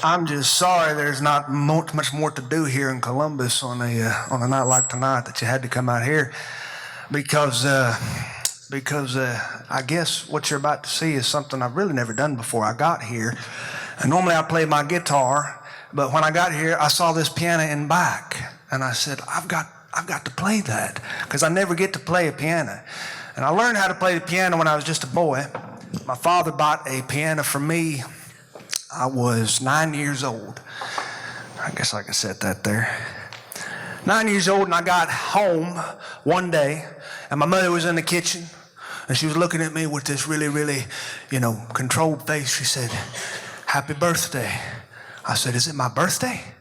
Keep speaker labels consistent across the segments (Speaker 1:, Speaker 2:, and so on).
Speaker 1: I'm just sorry there's not much more to do here in Columbus on a night like tonight that you had to come out here because I guess what you're about to see is something I've really never done before I got here. And normally I play my guitar, but when I got here I saw this piano in back and I said I've got to play that because I never get to play a piano. And I learned how to play the piano when I was just a boy. My father bought a piano for me. I was 9 years old. I guess I can set that there. 9 years old, and I got home one day, and my mother was in the kitchen, and she was looking at me with this really, controlled face. She said, "Happy birthday." I said, "Is it my birthday?"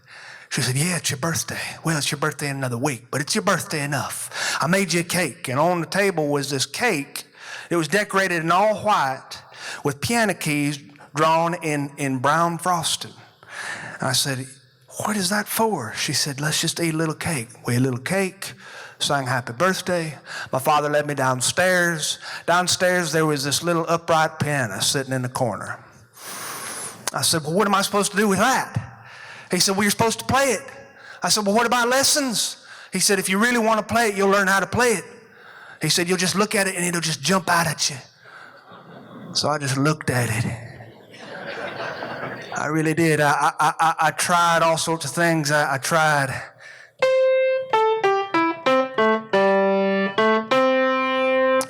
Speaker 1: She said, "Yeah, it's your birthday." "Well, it's your birthday in another week, but it's your birthday enough. I made you a cake." And on the table was this cake. It was decorated in all white with piano keys drawn in brown frosting. I said, "What is that for?" She said, "Let's just eat a little cake." We ate a little cake, sang happy birthday. My father led me downstairs. Downstairs there was this little upright piano sitting in the corner. I said, "Well, what am I supposed to do with that?" He said, "Well, you're supposed to play it." I said, "Well, what about lessons?" He said, "If you really want to play it, you'll learn how to play it." He said, "You'll just look at it and it'll just jump out at you." So I just looked at it. I really did. I tried all sorts of things. I tried.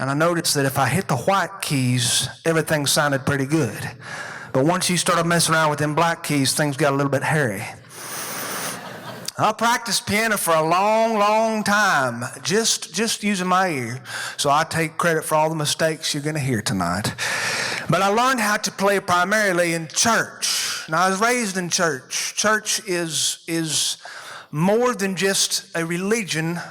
Speaker 1: And I noticed that if I hit the white keys, everything sounded pretty good. But once you started messing around with them black keys, things got a little bit hairy. I practiced piano for a long time, just using my ear. So I take credit for all the mistakes you're going to hear tonight. But I learned how to play primarily in church. Now, I was raised in church. Church is more than just a religion,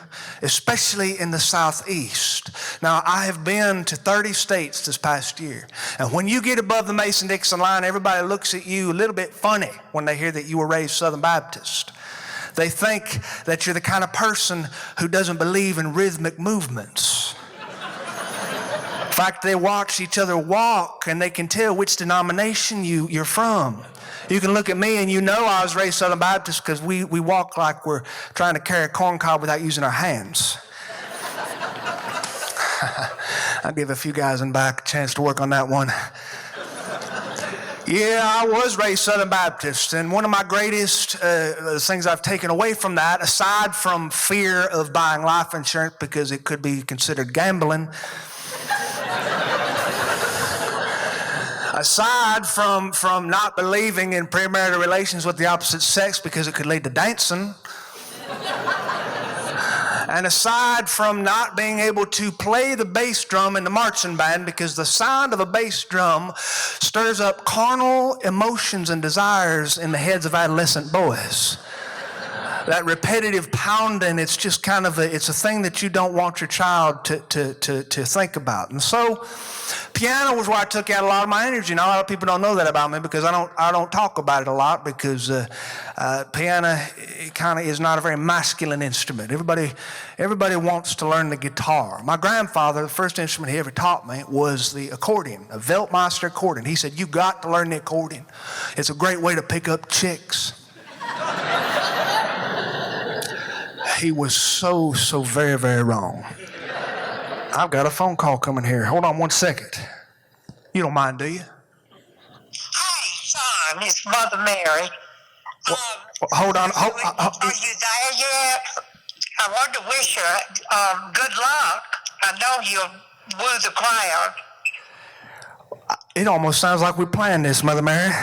Speaker 1: especially in the Southeast. Now, I have been to 30 states this past year. And when you get above the Mason-Dixon line, everybody looks at you a little bit funny when they hear that you were raised Southern Baptist. They think that you're the kind of person who doesn't believe in rhythmic movements. In fact, they watch each other walk and they can tell which denomination you're from. You can look at me and you know I was raised Southern Baptist because we walk like we're trying to carry a corn cob without using our hands. I'll give a few guys in back a chance to work on that one. Yeah, I was raised Southern Baptist, and one of my greatest things I've taken away from that, aside from fear of buying life insurance because it could be considered gambling, aside from not believing in premarital relations with the opposite sex because it could lead to dancing, and aside from not being able to play the bass drum in the marching band because the sound of a bass drum stirs up carnal emotions and desires in the heads of adolescent boys. That repetitive pounding, it's just kind of it's a thing that you don't want your child to think about. And so piano was where I took out a lot of my energy. Now, a lot of people don't know that about me because I don't talk about it a lot because piano kind of is not a very masculine instrument. Everybody wants to learn the guitar. My grandfather, the first instrument he ever taught me was the accordion, a Weltmeister accordion. He said, "You got to learn the accordion. It's a great way to pick up chicks." He was so very wrong. I've got a phone call coming here. Hold on one second. You don't mind, do you?
Speaker 2: Hey, son, it's Mother Mary.
Speaker 1: Hold on.
Speaker 2: Are you there yet? I want to wish you good luck. I know you'll woo the crowd.
Speaker 1: It almost sounds like we planned this, Mother Mary.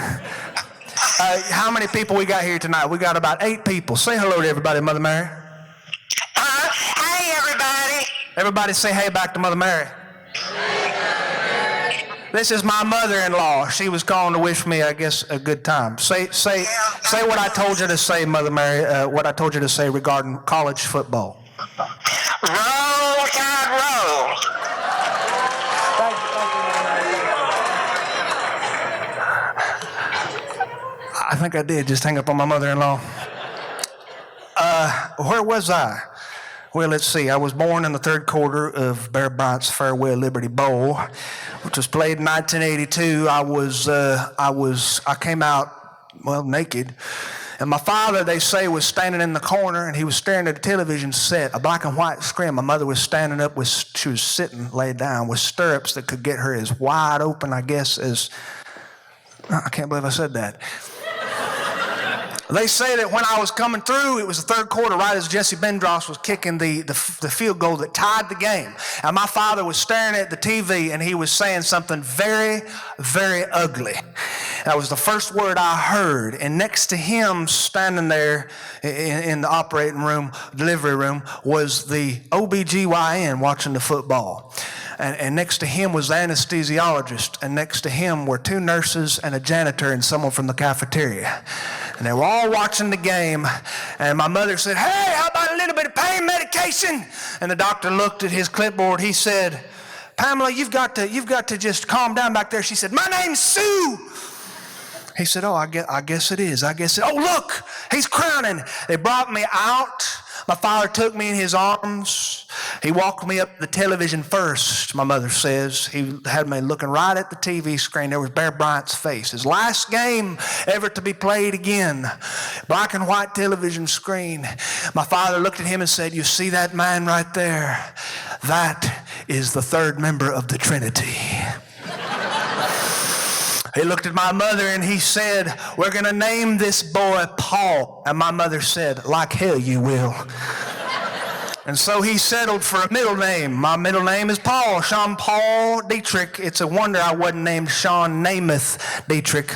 Speaker 1: How many people we got here tonight? We got about 8 people. Say hello to everybody, Mother Mary.
Speaker 2: Hey, everybody.
Speaker 1: Everybody say hey back to Mother Mary. This is my mother-in-law. She was calling to wish me, I guess, a good time. Say what I told you to say, Mother Mary, what I told you to say regarding college football.
Speaker 2: Roll, Tide, roll.
Speaker 1: I think I did just hang up on my mother-in-law. Where was I? Well, let's see. I was born in the third quarter of Bear Bryant's Farewell Liberty Bowl, which was played in 1982. I came out naked. And my father, they say, was standing in the corner, and he was staring at a television set, a black and white screen. My mother was standing up, she was sitting, laid down, with stirrups that could get her as wide open, I guess, as, I can't believe I said that. They say that when I was coming through, it was the third quarter, right as Jesse Bendross was kicking the field goal that tied the game. And my father was staring at the TV, and he was saying something very, very ugly. That was the first word I heard. And next to him, standing there in the operating room, delivery room, was the OBGYN watching the football. And next to him was the anesthesiologist. And next to him were two nurses and a janitor and someone from the cafeteria. And they were all watching the game. And my mother said, "Hey, how about a little bit of pain medication?" And the doctor looked at his clipboard. He said, "Pamela, you've got to just calm down back there." She said, "My name's Sue." He said, "Oh, I guess it is. Oh, look, he's crowning." They brought me out. My father took me in his arms. He walked me up the television first, my mother says. He had me looking right at the TV screen. There was Bear Bryant's face. His last game ever to be played again. Black and white television screen. My father looked at him and said, "You see that man right there? That is the third member of the Trinity." He looked at my mother and he said, "We're going to name this boy Paul." And my mother said, "Like hell you will." And so he settled for a middle name. My middle name is Paul, Sean Paul Dietrich. It's a wonder I wasn't named Sean Namath Dietrich.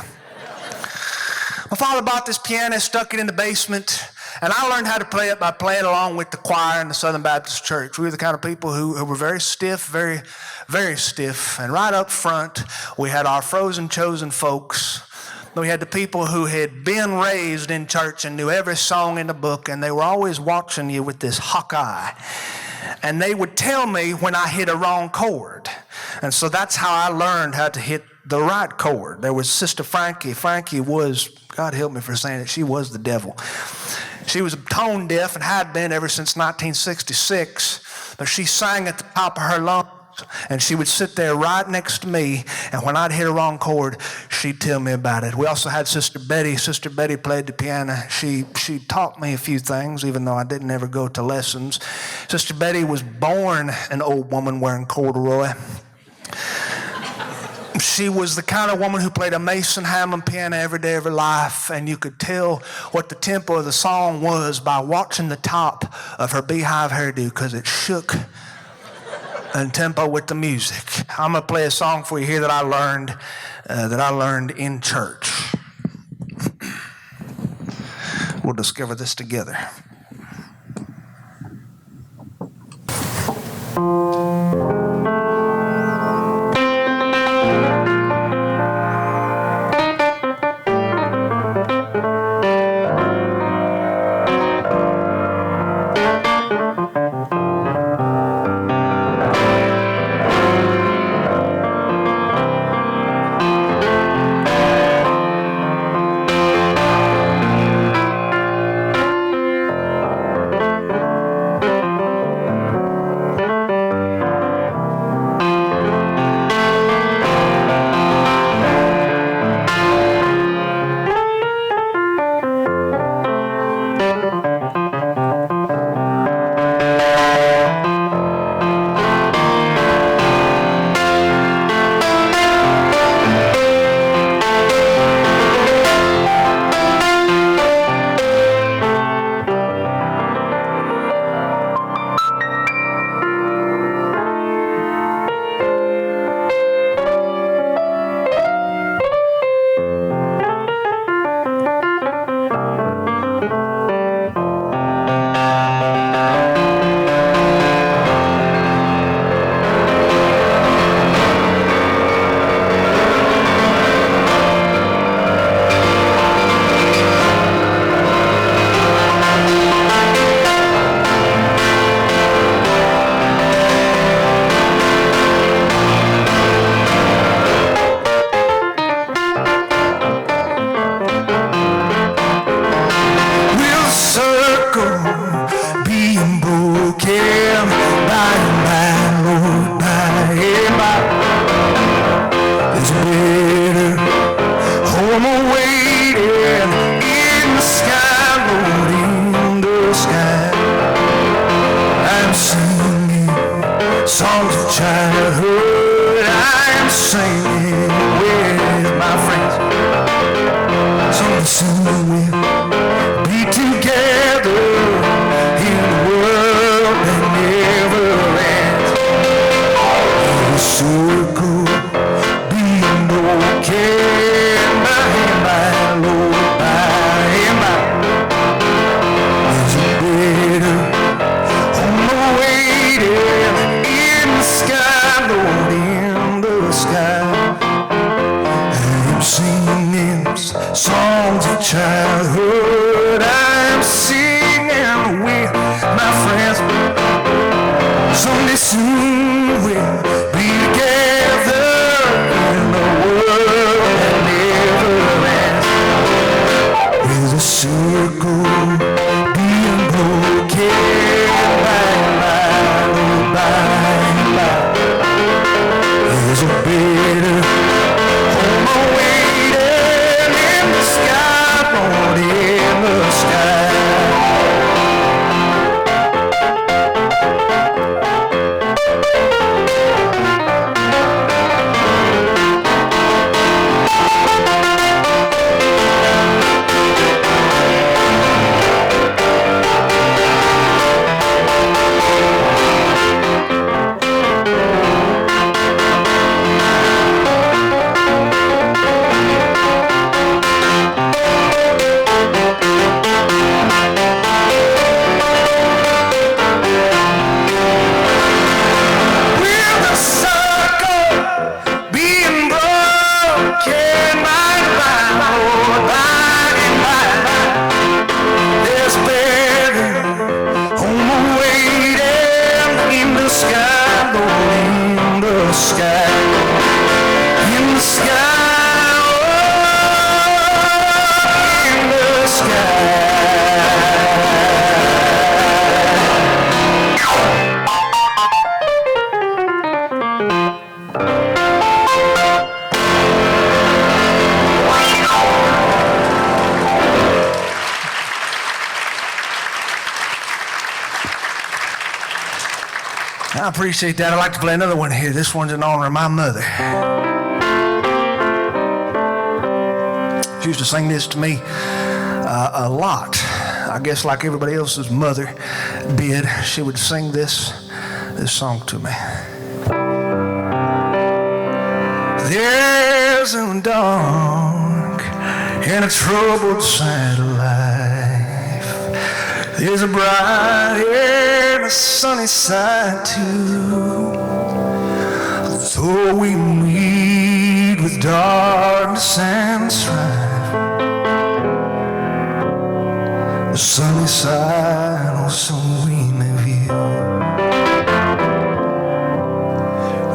Speaker 1: My father bought this piano, stuck it in the basement, and I learned how to play it by playing along with the choir in the Southern Baptist Church. We were the kind of people who were very stiff, very, very stiff. And right up front, we had our frozen chosen folks. We had the people who had been raised in church and knew every song in the book, and they were always watching you with this hawk eye. And they would tell me when I hit a wrong chord. And so that's how I learned how to hit the right chord. There was Sister Frankie. Frankie was, God help me for saying it, she was the devil. She was tone deaf and had been ever since 1966, but she sang at the top of her lungs. And she would sit there right next to me, and when I'd hit a wrong chord, she'd tell me about it. We also had Sister Betty. Sister Betty played the piano. She taught me a few things, even though I didn't ever go to lessons. Sister Betty was born an old woman wearing corduroy. She was the kind of woman who played a Mason Hamlin piano every day of her life, and you could tell what the tempo of the song was by watching the top of her beehive hairdo, because it shook in tempo with the music. I'm going to play a song for you here that I learned in church. We'll discover this together. soon we'll be together in a world that never ends. In a circle, being broken by and by, Lord, by and by. There's a better home awaiting in the sky, Lord, in the sky. I'm singing songs of childhood. I'm singing with my friends. Someday soon we'll be together in a world that never ends. There's a circle being broken by and by. There's a better home awaiting in the sky, Lord, in the sky. I appreciate that. I'd like to play another one here. This one's in honor of my mother. She used to sing this to me a lot. I guess like everybody else's mother did. She would sing this song to me. There's a dark and a troubled side of life. There's a bright and a sunny side too. Though we meet with darkness and strife, the sunny side also we may view.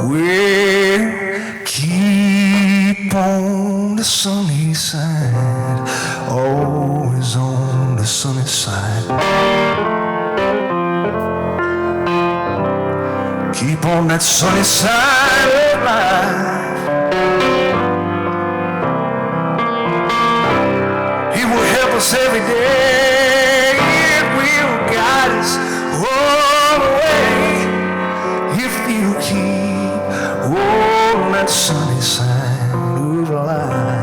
Speaker 1: We'll keep on the sunny side, always on the sunny side. Keep on that sunny side of life. It will help us every day. It will guide us all the way. If you keep on that sunny side of life.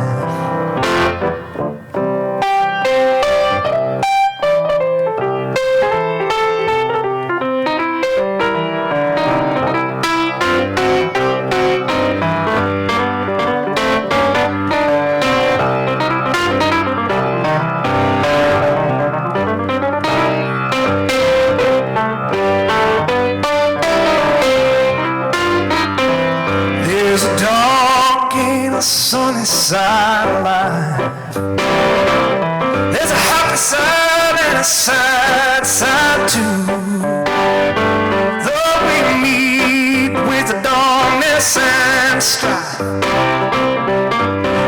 Speaker 1: Sunny side of life. There's a happy side and a sad side too. Though we meet with the darkness and strife,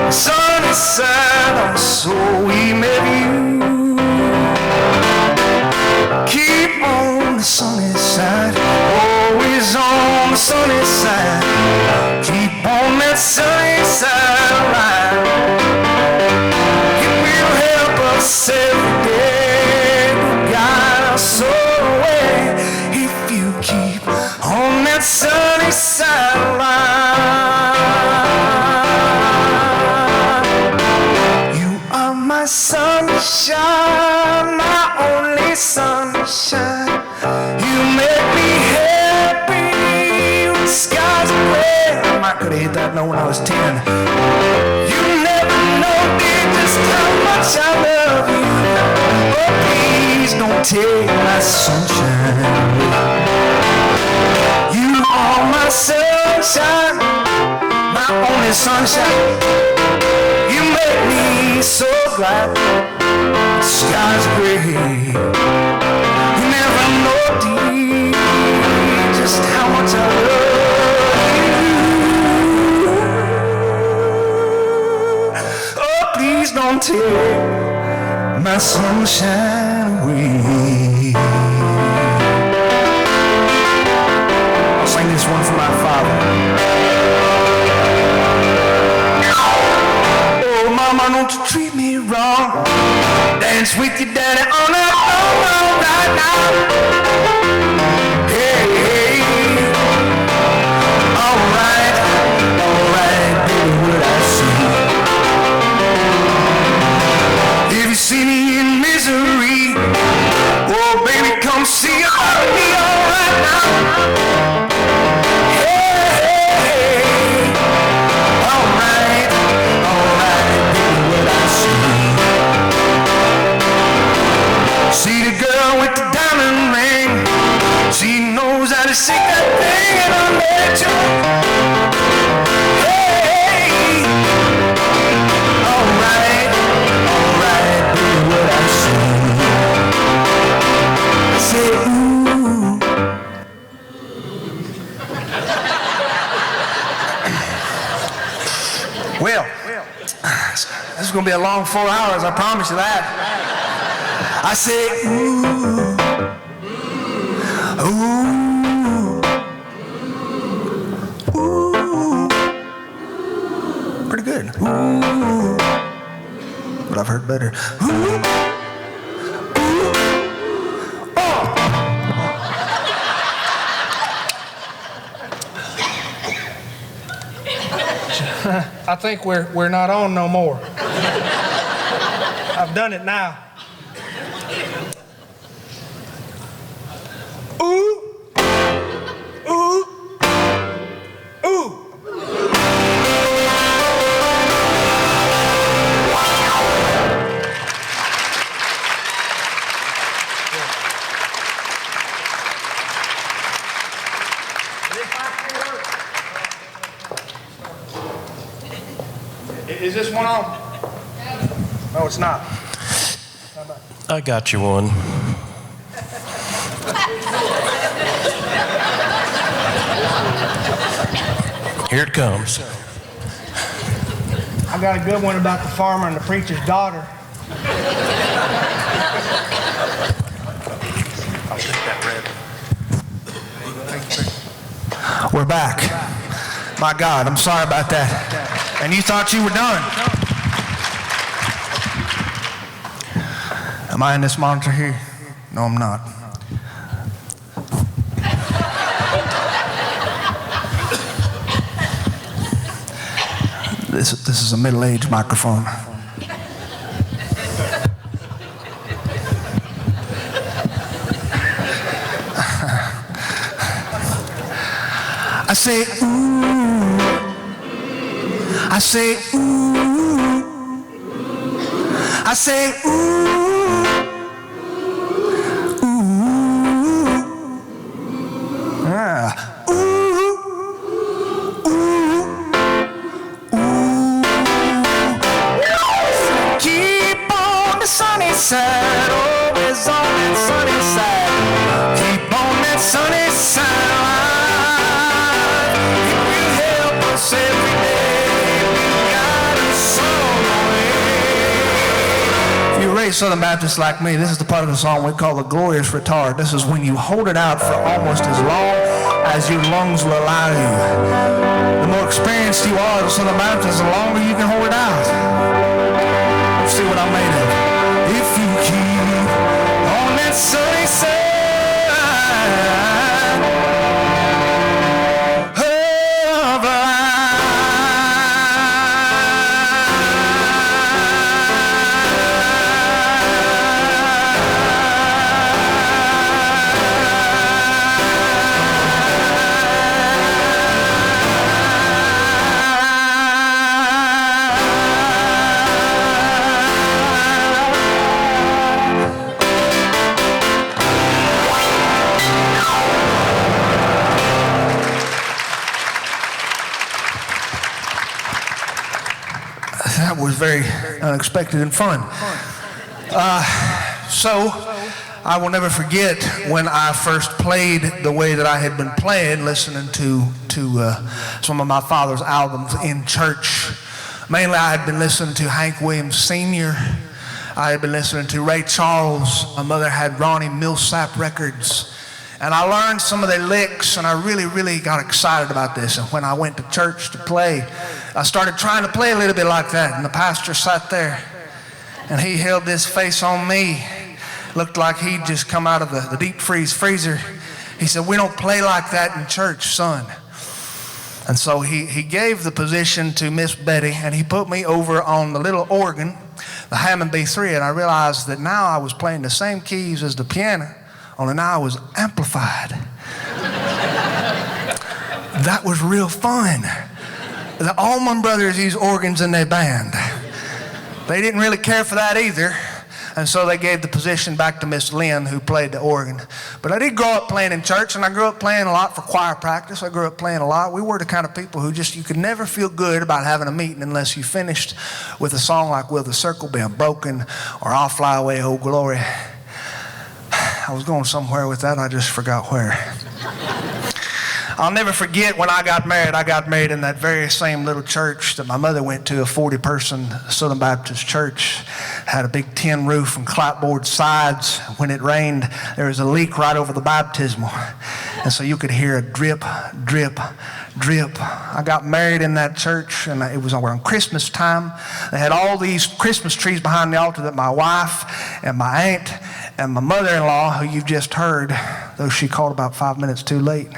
Speaker 1: the sunny side also we may view. Keep on the sunny side, always on the sunny side. Keep on that sunny side of life. It will help us every day, guide us all the way. If you keep on that sunny side of life, you are my my sunshine, my only sunshine. You make me happy when skies are gray. I could have hit that note when I was 10. You never know, dear, just how much I love you. Oh, please don't take my sunshine away. You are my sunshine, my only sunshine. You make me so glad the sky's gray. You never know, dear, just how much I love you. Oh, please don't take my sunshine away. I'll sing this one for my father. Mama, don't you treat me wrong. Dance with your daddy on the floor right now. Hey, hey. All right, baby, what I see. If you see me in misery, oh, baby, come see. I'll be all right now. See the girl with the diamond ring. She knows how to shake that thing and I'll let you. Hey, alright, baby, what I say. I say, ooh. Well, this is going to be a long 4 hours, I promise you that. I say, ooh, ooh, ooh. Pretty good. Ooh. But I've heard better. Ooh, ooh, oh.
Speaker 3: I think we're not on no more. I've done it now. Ooh, ooh, ooh. Is this one on? No, it's not.
Speaker 4: I got you one. Here it comes.
Speaker 3: I got a good one about the farmer and the preacher's daughter.
Speaker 1: I'll take that red. We're back. My God, I'm sorry about that. And you thought you were done. Am I in this monitor here? No, I'm not. This is a middle-aged microphone. I say, ooh. I say, ooh. I say, ooh. Ooh. Ah. Ooh. Ooh. Ooh. Keep on the sunny side, always on that sunny side. Keep on that sunny side. Every day we got a song away. If you're raised Southern Baptist like me, this is the part of the song we call the glorious retard. This is when you hold it out for almost as long as your lungs will allow you. The more experienced you are as a Southern Baptist, the longer you can hold it out. Let's see what I'm made of. If you keep on that sunny side. very unexpected and fun. So I will never forget when I first played the way that I had been playing, listening to some of my father's albums in church. Mainly I had been listening to Hank Williams Sr. I had been listening to Ray Charles. My mother had Ronnie Millsap records. And I learned some of their licks, and I really, really got excited about this. And when I went to church to play, I started trying to play a little bit like that. And the pastor sat there, and he held this face on me. Looked like he'd just come out of the deep freezer. He said, "We don't play like that in church, son." And so he gave the position to Miss Betty, and he put me over on the little organ, the Hammond B3, and I realized that now I was playing the same keys as the piano, only now I was amplified. That was real fun. The Allman Brothers used organs in their band. They didn't really care for that either, and so they gave the position back to Miss Lynn, who played the organ. But I did grow up playing in church, and I grew up playing a lot for choir practice. I grew up playing a lot. We were the kind of people who just, you could never feel good about having a meeting unless you finished with a song like "Will the Circle Be Unbroken" or "I'll Fly Away, Oh Glory." I was going somewhere with that, I just forgot where. I'll never forget when I got married. I got married in that very same little church that my mother went to, a 40-person Southern Baptist church. Had a big tin roof and clapboard sides. When it rained, there was a leak right over the baptismal. And so you could hear a drip, drip, drip. I got married in that church, and it was around Christmas time. They had all these Christmas trees behind the altar that my wife and my aunt and my mother-in-law, who you've just heard, though she called about 5 minutes too late,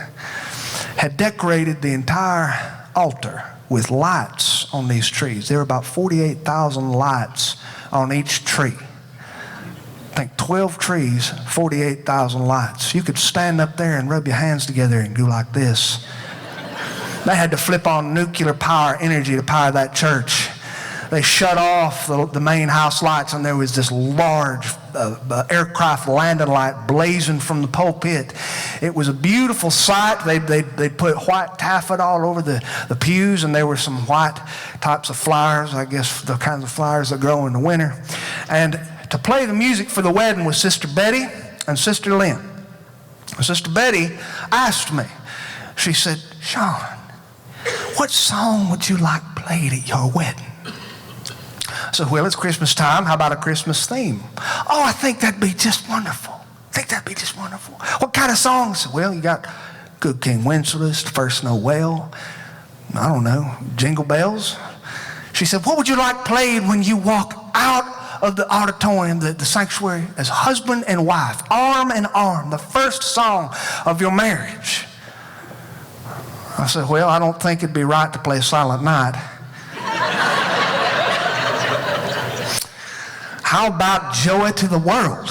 Speaker 1: had decorated the entire altar with lights on these trees. There were about 48,000 lights on each tree. I think 12 trees, 48,000 lights. You could stand up there and rub your hands together and go like this. They had to flip on nuclear power energy to power that church. They shut off the main house lights, and there was this large aircraft landing light blazing from the pulpit. It was a beautiful sight. They put white taffeta all over the pews, and there were some white types of flowers, I guess the kinds of flowers that grow in the winter. And to play the music for the wedding was Sister Betty and Sister Lynn. Sister Betty asked me, she said, "Sean, what song would you like played at your wedding?" I said, "Well, it's Christmas time. How about a Christmas theme?" "Oh, I think that'd be just wonderful. I think that'd be just wonderful. What kind of songs?" "Well, you got Good King Wenceslas, First Noel, I don't know, Jingle Bells." She said, "What would you like played when you walk out of the auditorium, the sanctuary, as husband and wife, arm in arm, the first song of your marriage?" I said, "Well, I don't think it'd be right to play Silent Night. How about Joy to the World?"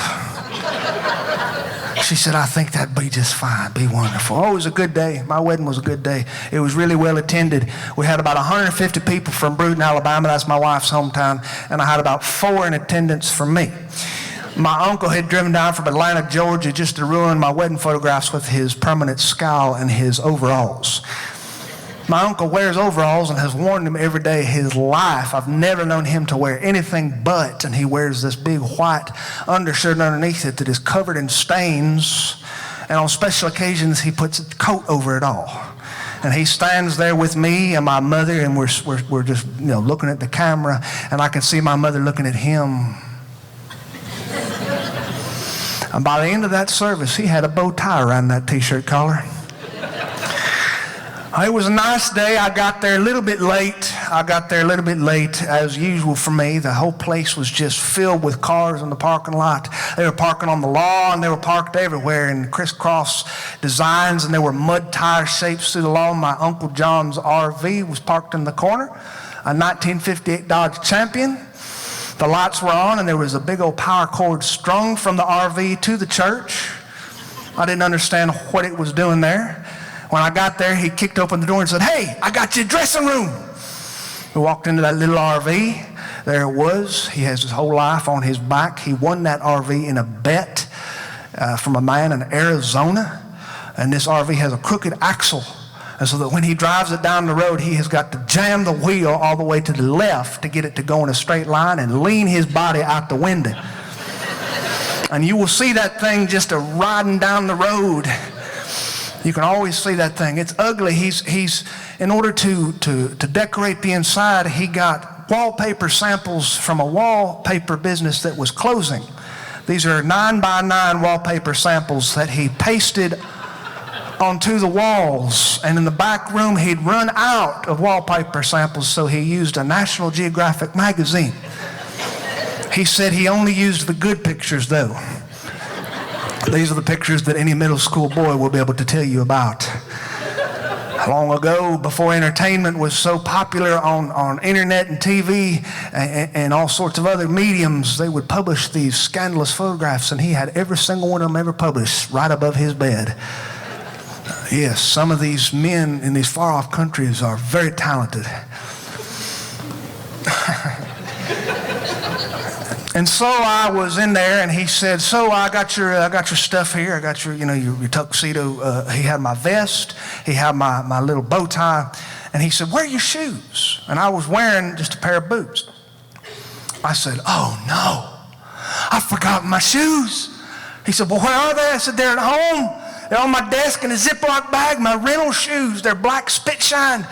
Speaker 1: She said, "I think that'd be just fine, be wonderful." Oh, it was a good day. My wedding was a good day. It was really well attended. We had about 150 people from Brewton, Alabama. That's my wife's hometown. And I had about 4 in attendance for me. My uncle had driven down from Atlanta, Georgia, just to ruin my wedding photographs with his permanent scowl and his overalls. My uncle wears overalls and has worn them every day his life. I've never known him to wear anything but, and he wears this big white undershirt underneath it that is covered in stains, and on special occasions he puts a coat over it all. And he stands there with me and my mother, and we're just looking at the camera, and I can see my mother looking at him. And by the end of that service, he had a bow tie around that t-shirt collar. It was a nice day. I got there a little bit late. As usual for me. The whole place was just filled with cars in the parking lot. They were parking on the lawn. They were parked everywhere in crisscross designs, and there were mud tire shapes through the lawn. My Uncle John's RV was parked in the corner, a 1958 Dodge Champion. The lights were on, and there was a big old power cord strung from the RV to the church. I didn't understand what it was doing there. When I got there, he kicked open the door and said, "Hey, I got you a dressing room." We walked into that little RV. There it was. He has his whole life on his back. He won that RV in a bet from a man in Arizona. And this RV has a crooked axle And so that when he drives it down the road, he has got to jam the wheel all the way to the left to get it to go in a straight line and lean his body out the window. And you will see that thing just riding down the road. You can always see that thing. It's ugly. He's in order to decorate the inside, he got wallpaper samples from a wallpaper business that was closing. These are 9x9 wallpaper samples that he pasted onto the walls. And in the back room, he'd run out of wallpaper samples, so he used a National Geographic magazine. He said he only used the good pictures, though. These are the pictures that any middle school boy will be able to tell you about. Long ago, before entertainment was so popular on internet and TV and all sorts of other mediums, they would publish these scandalous photographs, and he had every single one of them ever published right above his bed. Yes, some of these men in these far-off countries are very talented. And so I was in there, and he said, "So I got your stuff here. I got your tuxedo." He had my vest. He had my little bow tie, and he said, "Where are your shoes?" And I was wearing just a pair of boots. I said, "Oh no, I forgot my shoes." He said, "Well, where are they?" I said, "They're at home. They're on my desk in a Ziploc bag. My rental shoes. They're black spit shine."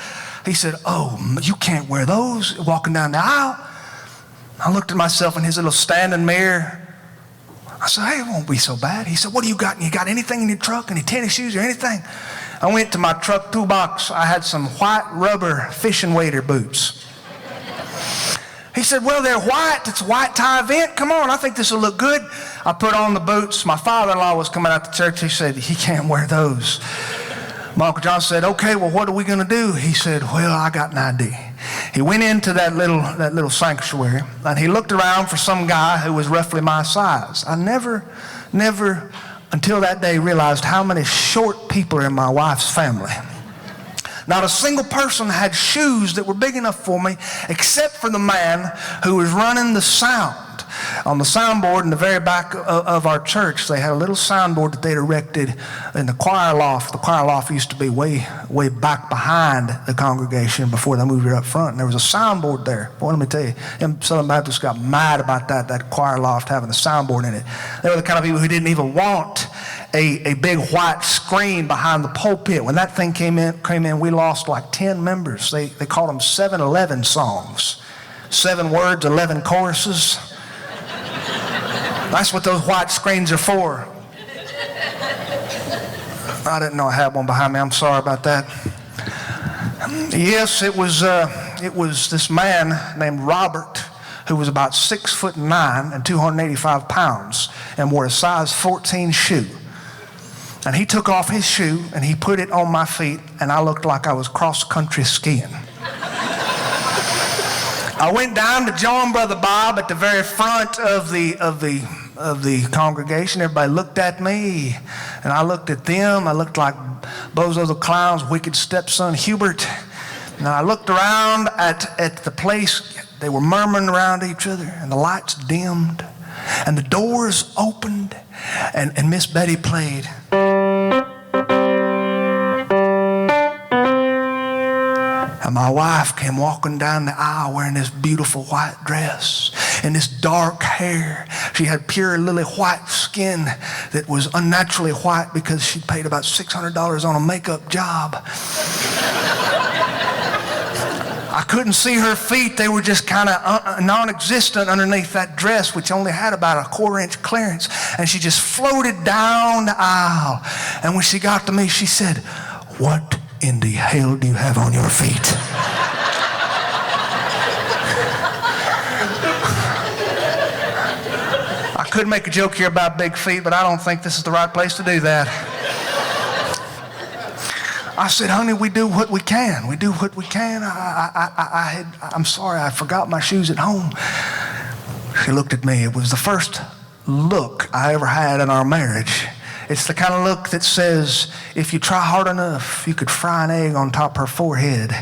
Speaker 1: He said, "Oh, you can't wear those walking down the aisle." I looked at myself in his little standing mirror. I said, "Hey, it won't be so bad." He said, "What do you got? You got anything in your truck? Any tennis shoes or anything?" I went to my truck toolbox. I had some white rubber fishing waders boots. He said, "Well, they're white. It's a white tie event. Come on, I think this will look good." I put on the boots. My father-in-law was coming out to church. He said, "He can't wear those." My Uncle John said, "Okay, well, what are we going to do?" He said, "Well, I got an idea." He went into that little sanctuary, and he looked around for some guy who was roughly my size. I never until that day realized how many short people are in my wife's family. Not a single person had shoes that were big enough for me, except for the man who was running the sound. On the soundboard in the very back of our church, they had a little soundboard that they'd erected in the choir loft. The choir loft used to be way back behind the congregation before they moved it up front. And there was a soundboard there. Well, let me tell you, Southern Baptists got mad about that choir loft having a soundboard in it. They were the kind of people who didn't even want a big white screen behind the pulpit. When that thing came in, we lost like 10 members. They called them 7-11 songs. 7 words, 11 choruses. That's what those white screens are for. I didn't know I had one behind me. I'm sorry about that. Yes, it was this man named Robert who was about 6'9" and 285 pounds and wore a size 14 shoe. And he took off his shoe and he put it on my feet, and I looked like I was cross-country skiing. I went down to join Brother Bob at the very front of the congregation. Everybody looked at me, and I looked at them. I looked like Bozo the Clown's wicked stepson Hubert. And I looked around at the place. They were murmuring around each other, and the lights dimmed, and the doors opened, and Miss Betty played. And my wife came walking down the aisle wearing this beautiful white dress and this dark hair. She had pure lily white skin that was unnaturally white because she paid about $600 on a makeup job. I couldn't see her feet. They were just kind of non-existent underneath that dress, which only had about a 1/4-inch clearance. And she just floated down the aisle. And when she got to me, she said, "What in the hell do you have on your feet?" I could make a joke here about big feet, but I don't think this is the right place to do that. I said, "Honey, we do what we can. We do what we can. I'm sorry, I forgot my shoes at home." She looked at me. It was the first look I ever had in our marriage. It's the kind of look that says, if you try hard enough, you could fry an egg on top her forehead.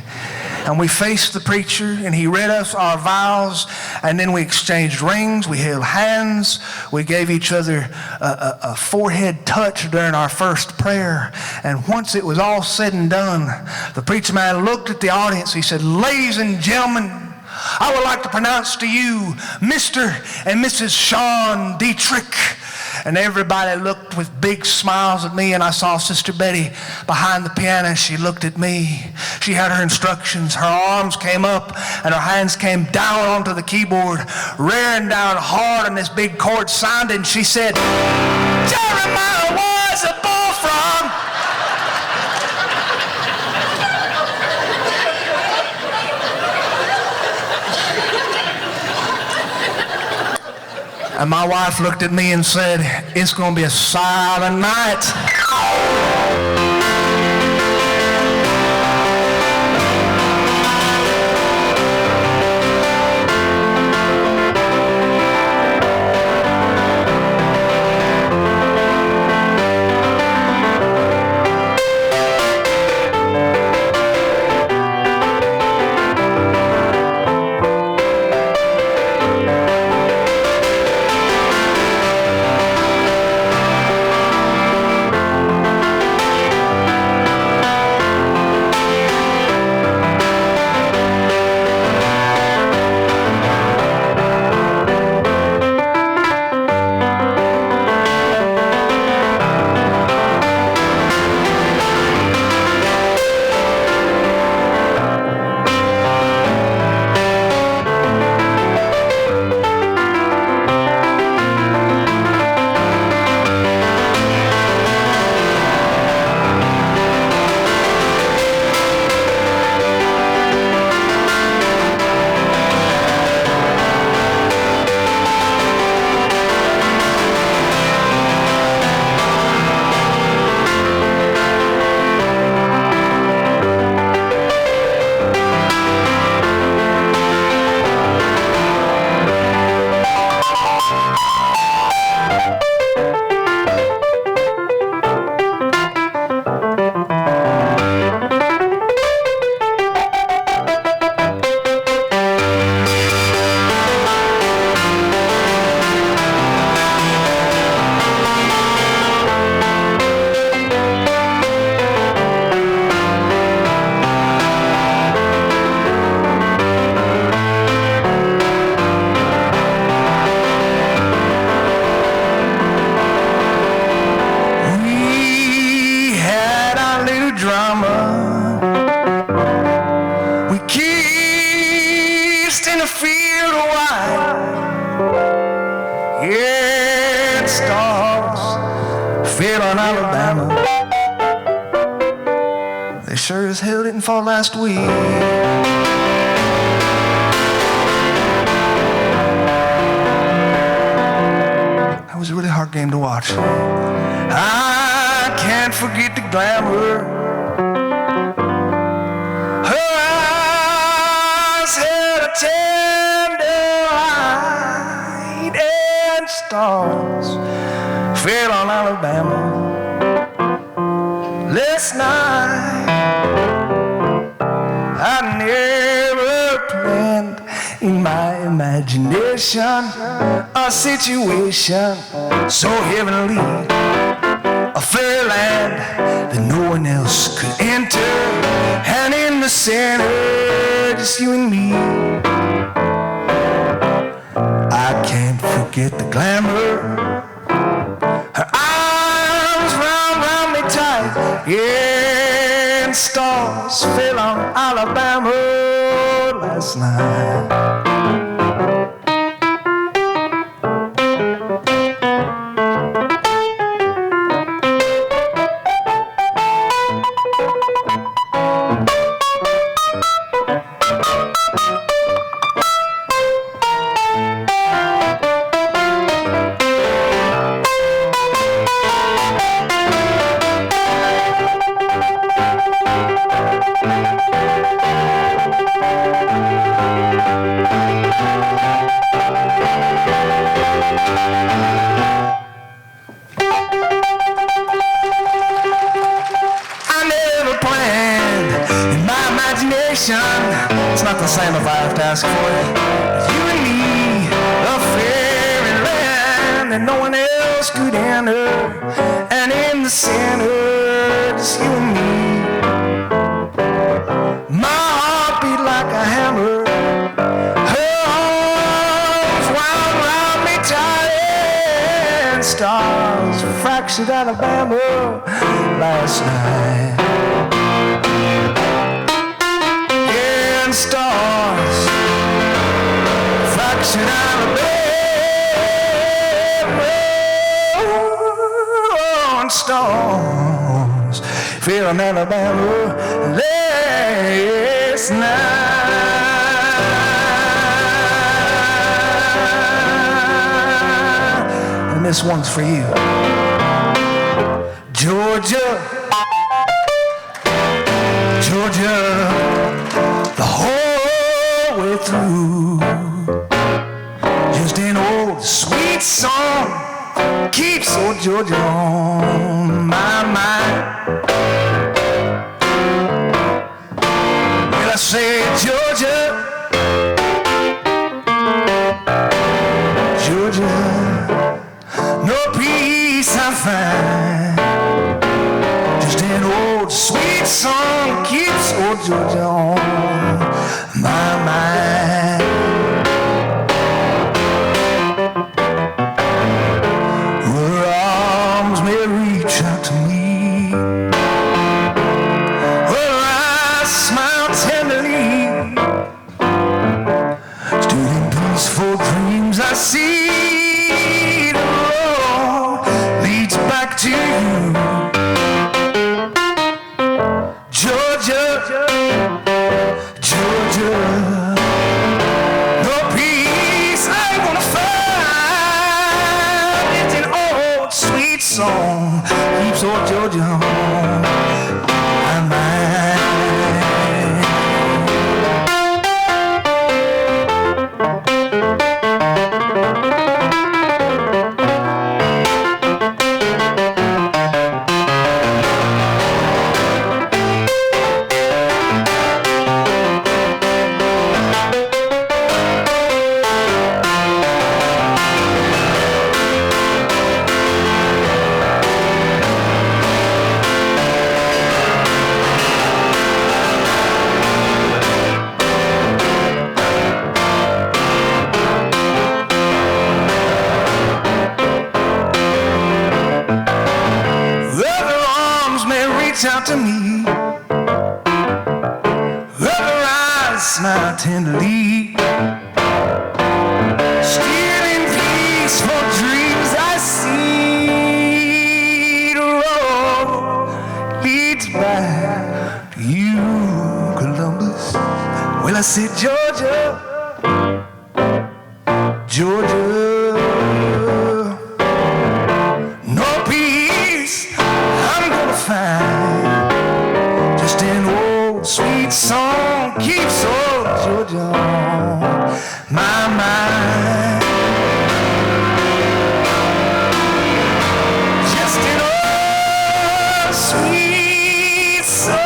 Speaker 1: and we faced the preacher, and he read us our vows, and then we exchanged rings, we held hands, we gave each other a forehead touch during our first prayer. And once it was all said and done, the preacher man looked at the audience. He said, "Ladies and gentlemen, I would like to pronounce to you Mr. and Mrs. Sean Dietrich." And everybody looked with big smiles at me, and I saw Sister Betty behind the piano. She looked at me. She had her instructions. Her arms came up, and her hands came down onto the keyboard, rearing down hard on this big chord sounded, and she said, "Jeremiah was a bullfrog." And my wife looked at me and said, "It's going to be a silent night." They sure as hell didn't fall last week. That was a really hard game to watch. I can't forget the glamour. Her eyes had a tender light, and stars fell on Alabama last night. I never planned in my imagination a situation so heavenly, a fairyland that no one else could enter, and in the center, just you and me. I can't forget the glamour. Her arms round me tight, yeah, and stars fell on Alabama last night. It's not the same if I have to ask for it. You and me, a fairyland that no one else could enter, and in the center, just you and me. My heart beat like a hammer. Her arms wound round me tight, and stars fractured Alabama last night. And stars fractured Alabama, and stars fell in Alabama last night. And this one's for you, Georgia, Georgia, the whole way through. Just an old sweet song keeps old Georgia on my mind. Well, I say, Georgia, Georgia, no peace I find. Just an old sweet song keeps old Georgia on my mind. Her arms may reach out to me, her eyes smile tenderly. Still in peaceful dreams I see the road leads back to you. Georgia, Georgia, no peace I ain't gonna find. It's an old sweet song keeps old Georgia on my mind. Out to me, her eyes smile tenderly. Still in peaceful dreams I see the road leads back to you, Columbus. Well, I said, Georgia, Georgia, no peace I'm gonna find. Just an old sweet song keeps old Georgia on my mind. Just an old sweet song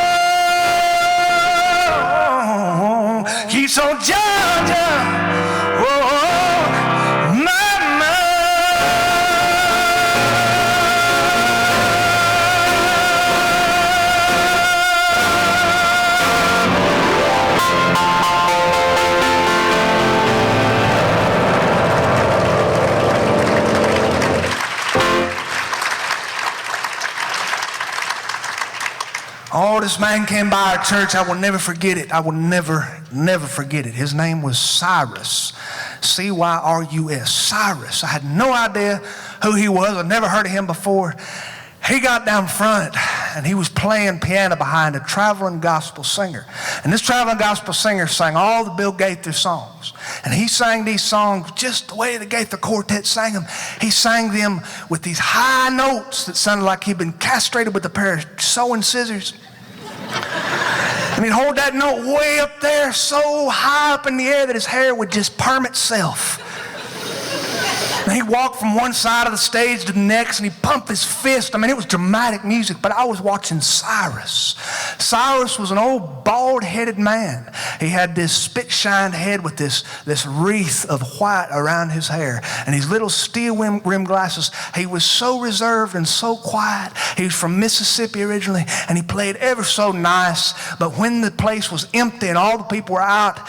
Speaker 1: keeps old Georgia on my mind. Oh, this man came by our church. I will never forget it. I will never forget it. His name was Cyrus. C-Y-R-U-S. Cyrus. I had no idea who he was. I'd never heard of him before. He got down front and he was playing piano behind a traveling gospel singer. And this traveling gospel singer sang all the Bill Gaither songs. And he sang these songs just the way the Gaither Quartet sang them. He sang them with these high notes that sounded like he'd been castrated with a pair of sewing scissors. And he'd hold that note way up there, so high up in the air that his hair would just perm itself. And he'd walk from one side of the stage to the next, and he'd pump his fist. I mean, it was dramatic music, but I was watching Cyrus. Cyrus was an old bald-headed man. He had this spit-shined head with this wreath of white around his hair and his little steel-rimmed glasses. He was so reserved and so quiet. He was from Mississippi originally, and he played ever so nice. But when the place was empty and all the people were out,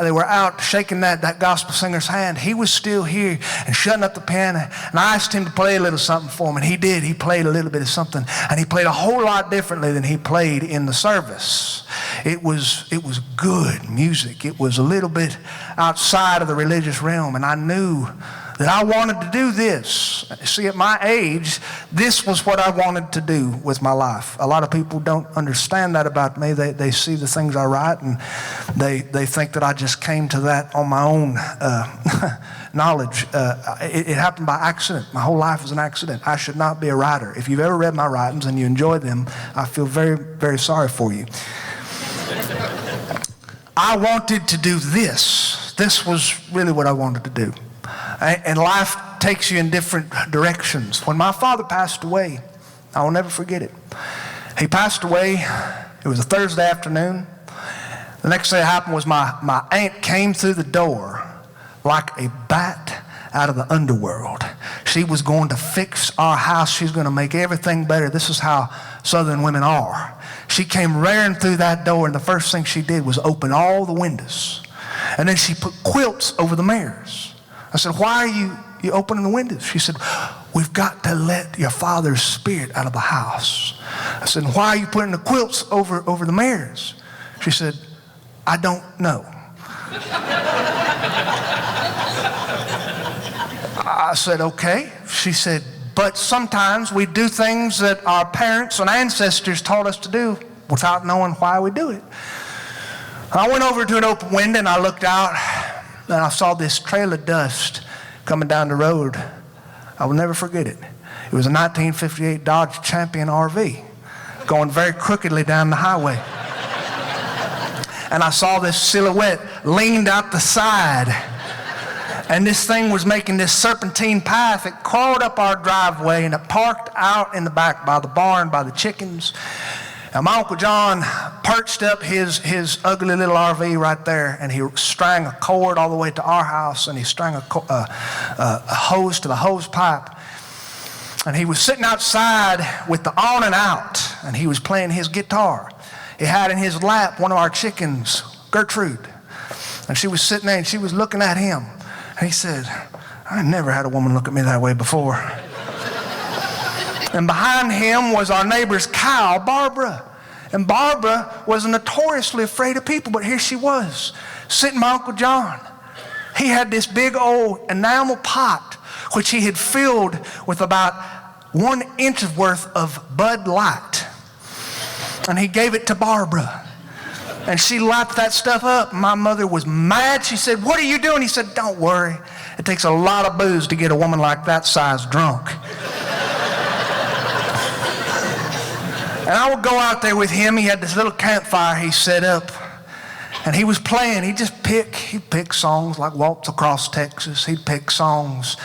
Speaker 1: they were out shaking that gospel singer's hand, he was still here and shutting up the piano. And I asked him to play a little something for him, and he did. He played a little bit of something, and he played a whole lot differently than he played in the service. It was good music. It was a little bit outside of the religious realm, and I knew that I wanted to do this. See, at my age, this was what I wanted to do with my life. A lot of people don't understand that about me. They see the things I write, and they think that I just came to that on my own knowledge. It happened by accident. My whole life was an accident. I should not be a writer. If you've ever read my writings and you enjoy them, I feel very, very sorry for you. I wanted to do this. This was really what I wanted to do. And life takes you in different directions. When my father passed away, I will never forget it. He passed away. It was a Thursday afternoon. The next thing that happened was my aunt came through the door like a bat out of the underworld. She was going to fix our house. She's going to make everything better. This is how Southern women are. She came raring through that door, and the first thing she did was open all the windows. And then she put quilts over the mirrors. I said, why are you opening the windows? She said, we've got to let your father's spirit out of the house. I said, why are you putting the quilts over the mirrors? She said, I don't know. I said, okay. She said, but sometimes we do things that our parents and ancestors taught us to do without knowing why we do it. I went over to an open window and I looked out and I saw this trail of dust coming down the road. I will never forget it. It was a 1958 Dodge Champion RV going very crookedly down the highway. And I saw this silhouette leaned out the side. And this thing was making this serpentine path. It crawled up our driveway and it parked out in the back by the barn, by the chickens. And my Uncle John perched up his ugly little RV right there, and he strung a cord all the way to our house, and he strung a hose to the hose pipe. And he was sitting outside with the on and out, and he was playing his guitar. He had in his lap one of our chickens, Gertrude. And she was sitting there, and she was looking at him. And he said, I never had a woman look at me that way before. And behind him was our neighbor's cow, Barbara. And Barbara was notoriously afraid of people, but here she was, sitting by Uncle John. He had this big old enamel pot, which he had filled with about 1 inch worth of Bud Light. And he gave it to Barbara. And she lapped that stuff up. My mother was mad. She said, what are you doing? He said, don't worry. It takes a lot of booze to get a woman like that size drunk. And I would go out there with him. He had this little campfire he set up. And he was playing. He'd pick songs like Waltz Across Texas. He'd pick songs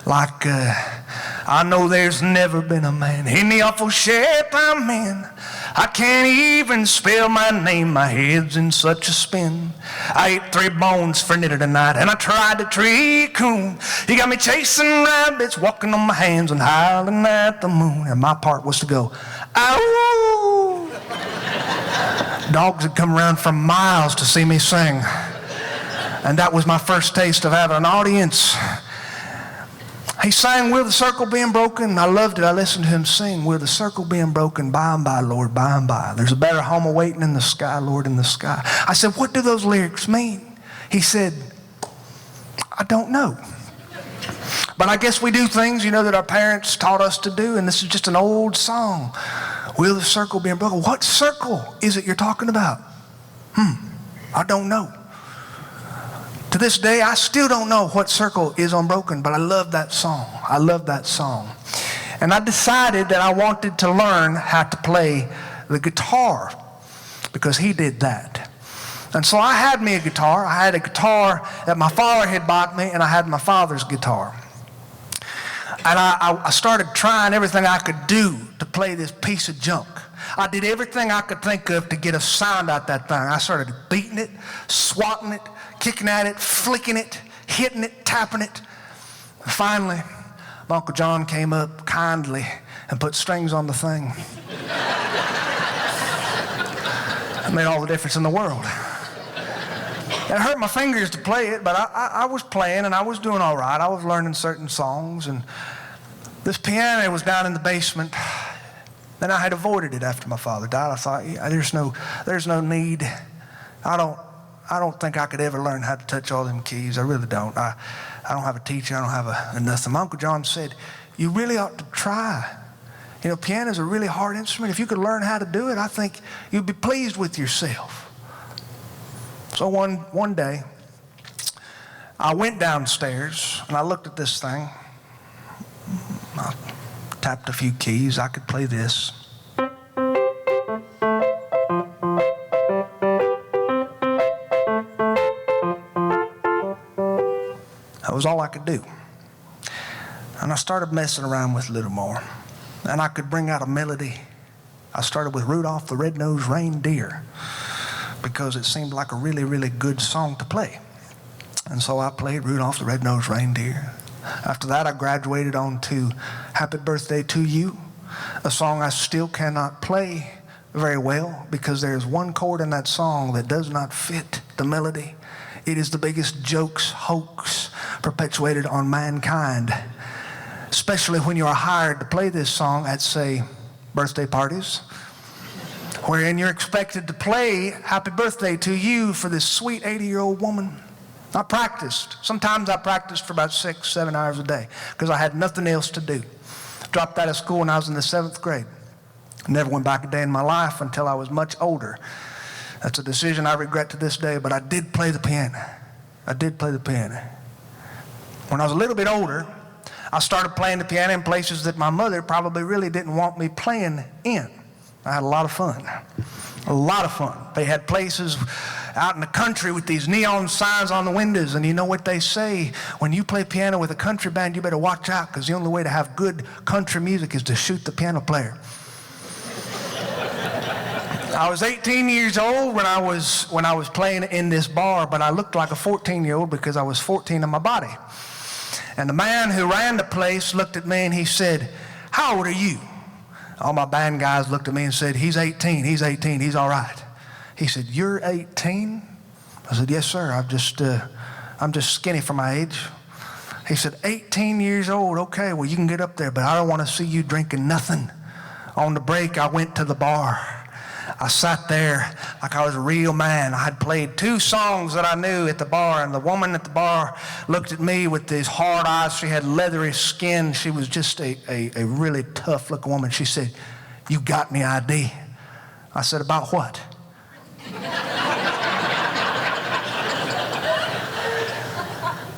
Speaker 1: like, I know there's never been a man in the awful shape I'm in. I can't even spell my name. My head's in such a spin. I ate 3 bones for dinner tonight, and I tried to tree coon. You got me chasing rabbits, walking on my hands and howling at the moon. And my part was to go, ow! Dogs had come around for miles to see me sing. And that was my first taste of having an audience. He sang, will the circle being broken? I loved it. I listened to him sing, will the circle being broken? By and by, Lord, by and by. There's a better home awaiting in the sky, Lord, in the sky. I said, what do those lyrics mean? He said, I don't know. But I guess we do things, that our parents taught us to do, and this is just an old song. Will the circle being broken? What circle is it you're talking about? I don't know. To this day, I still don't know what circle is unbroken, but I love that song. I love that song. And I decided that I wanted to learn how to play the guitar because he did that. And so I had me a guitar. I had a guitar that my father had bought me, and I had my father's guitar. And I started trying everything I could do to play this piece of junk. I did everything I could think of to get a sound out that thing. I started beating it, swatting it, kicking at it, flicking it, hitting it, tapping it. And finally, my Uncle John came up kindly and put strings on the thing. It made all the difference in the world. It hurt my fingers to play it, but I was playing and I was doing all right. I was learning certain songs, and this piano was down in the basement. Then I had avoided it after my father died. I thought, yeah, there's no need. I don't think I could ever learn how to touch all them keys. I really don't. I don't have a teacher. I don't have a nothing. My Uncle John said, you really ought to try. You know, piano's a really hard instrument. If you could learn how to do it, I think you'd be pleased with yourself. So one day, I went downstairs and I looked at this thing. I tapped a few keys. I could play this. That was all I could do. And I started messing around with it a little more. And I could bring out a melody. I started with Rudolph the Red-Nosed Reindeer, because it seemed like a really, really good song to play. And so I played Rudolph the Red-Nosed Reindeer. After that, I graduated on to Happy Birthday to You, a song I still cannot play very well because there's one chord in that song that does not fit the melody. It is the biggest hoax perpetuated on mankind, especially when you are hired to play this song at, say, birthday parties, wherein you're expected to play Happy Birthday to You for this sweet 80-year-old woman. I practiced. Sometimes I practiced for about 6-7 hours a day because I had nothing else to do. Dropped out of school when I was in the 7th grade. Never went back a day in my life until I was much older. That's a decision I regret to this day, but I did play the piano. I did play the piano. When I was a little bit older, I started playing the piano in places that my mother probably really didn't want me playing in. I had a lot of fun. A lot of fun. They had places out in the country with these neon signs on the windows, and you know what they say? When you play piano with a country band, you better watch out, because the only way to have good country music is to shoot the piano player. I was 18 years old when I was playing in this bar, but I looked like a 14-year-old because I was 14 in my body. And the man who ran the place looked at me and he said, "How old are you?" All my band guys looked at me and said, "He's 18, he's 18, he's all right." He said, "You're 18? I said, "Yes, sir. I'm just skinny for my age." He said, 18 years old. Okay, well, you can get up there, but I don't want to see you drinking nothing. On the break, I went to the bar. I sat there like I was a real man. I had played 2 songs that I knew at the bar, and the woman at the bar looked at me with these hard eyes. She had leathery skin. She was just a really tough-looking woman. She said, "You got any ID?" I said, "About what?"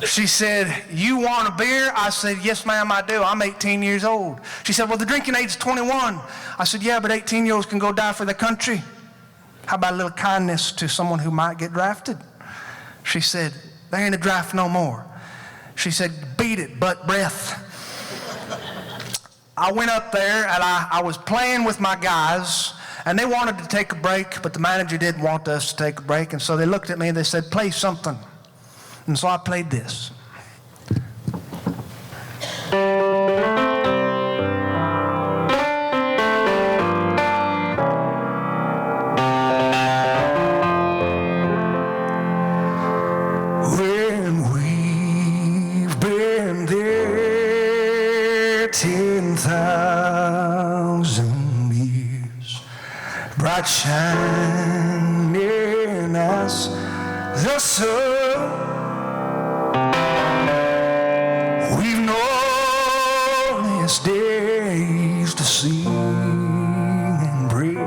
Speaker 1: She said, "You want a beer?" I said, "Yes, ma'am, I do. I'm 18 years old." She said, "Well, the drinking age is 21. I said, "Yeah, but 18-year-olds can go die for the country. How about a little kindness to someone who might get drafted?" She said, "There ain't a draft no more." She said, "Beat it, butt breath." I went up there and I was playing with my guys, and they wanted to take a break, but the manager didn't want us to take a break, and so they looked at me and they said, "Play something." And so I played this. When we've been there 10,000 years, bright shining as the sun. We've known these days to sing and breathe,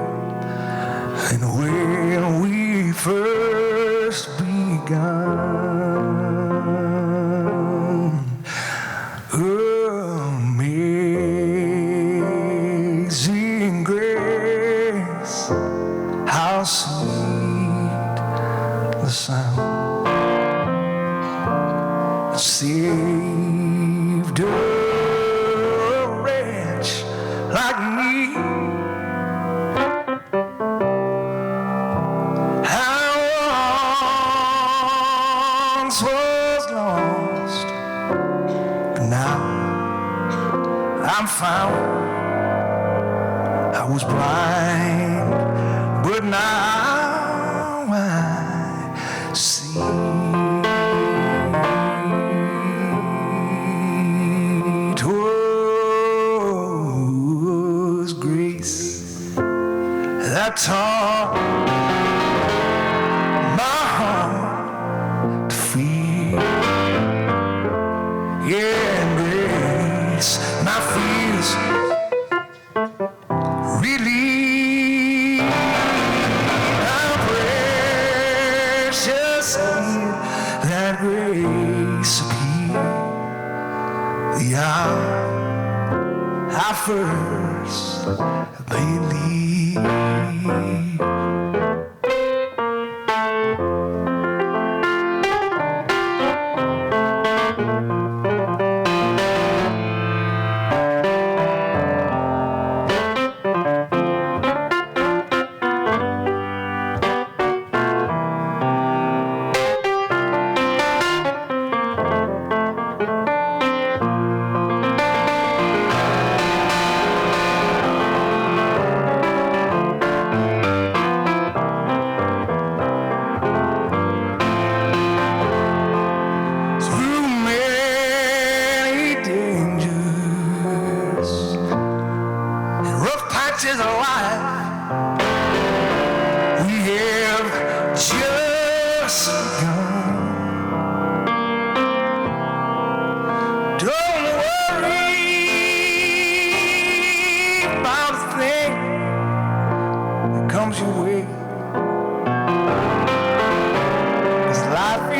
Speaker 1: and when we first begun, amazing grace, how sweet the sound saved a I once was lost, but now I'm found. I was blind, but now I see. Twas grace that taught my heart to fear. Yeah, and grace my fears relieve. How precious that grace appeared the hour I first believed.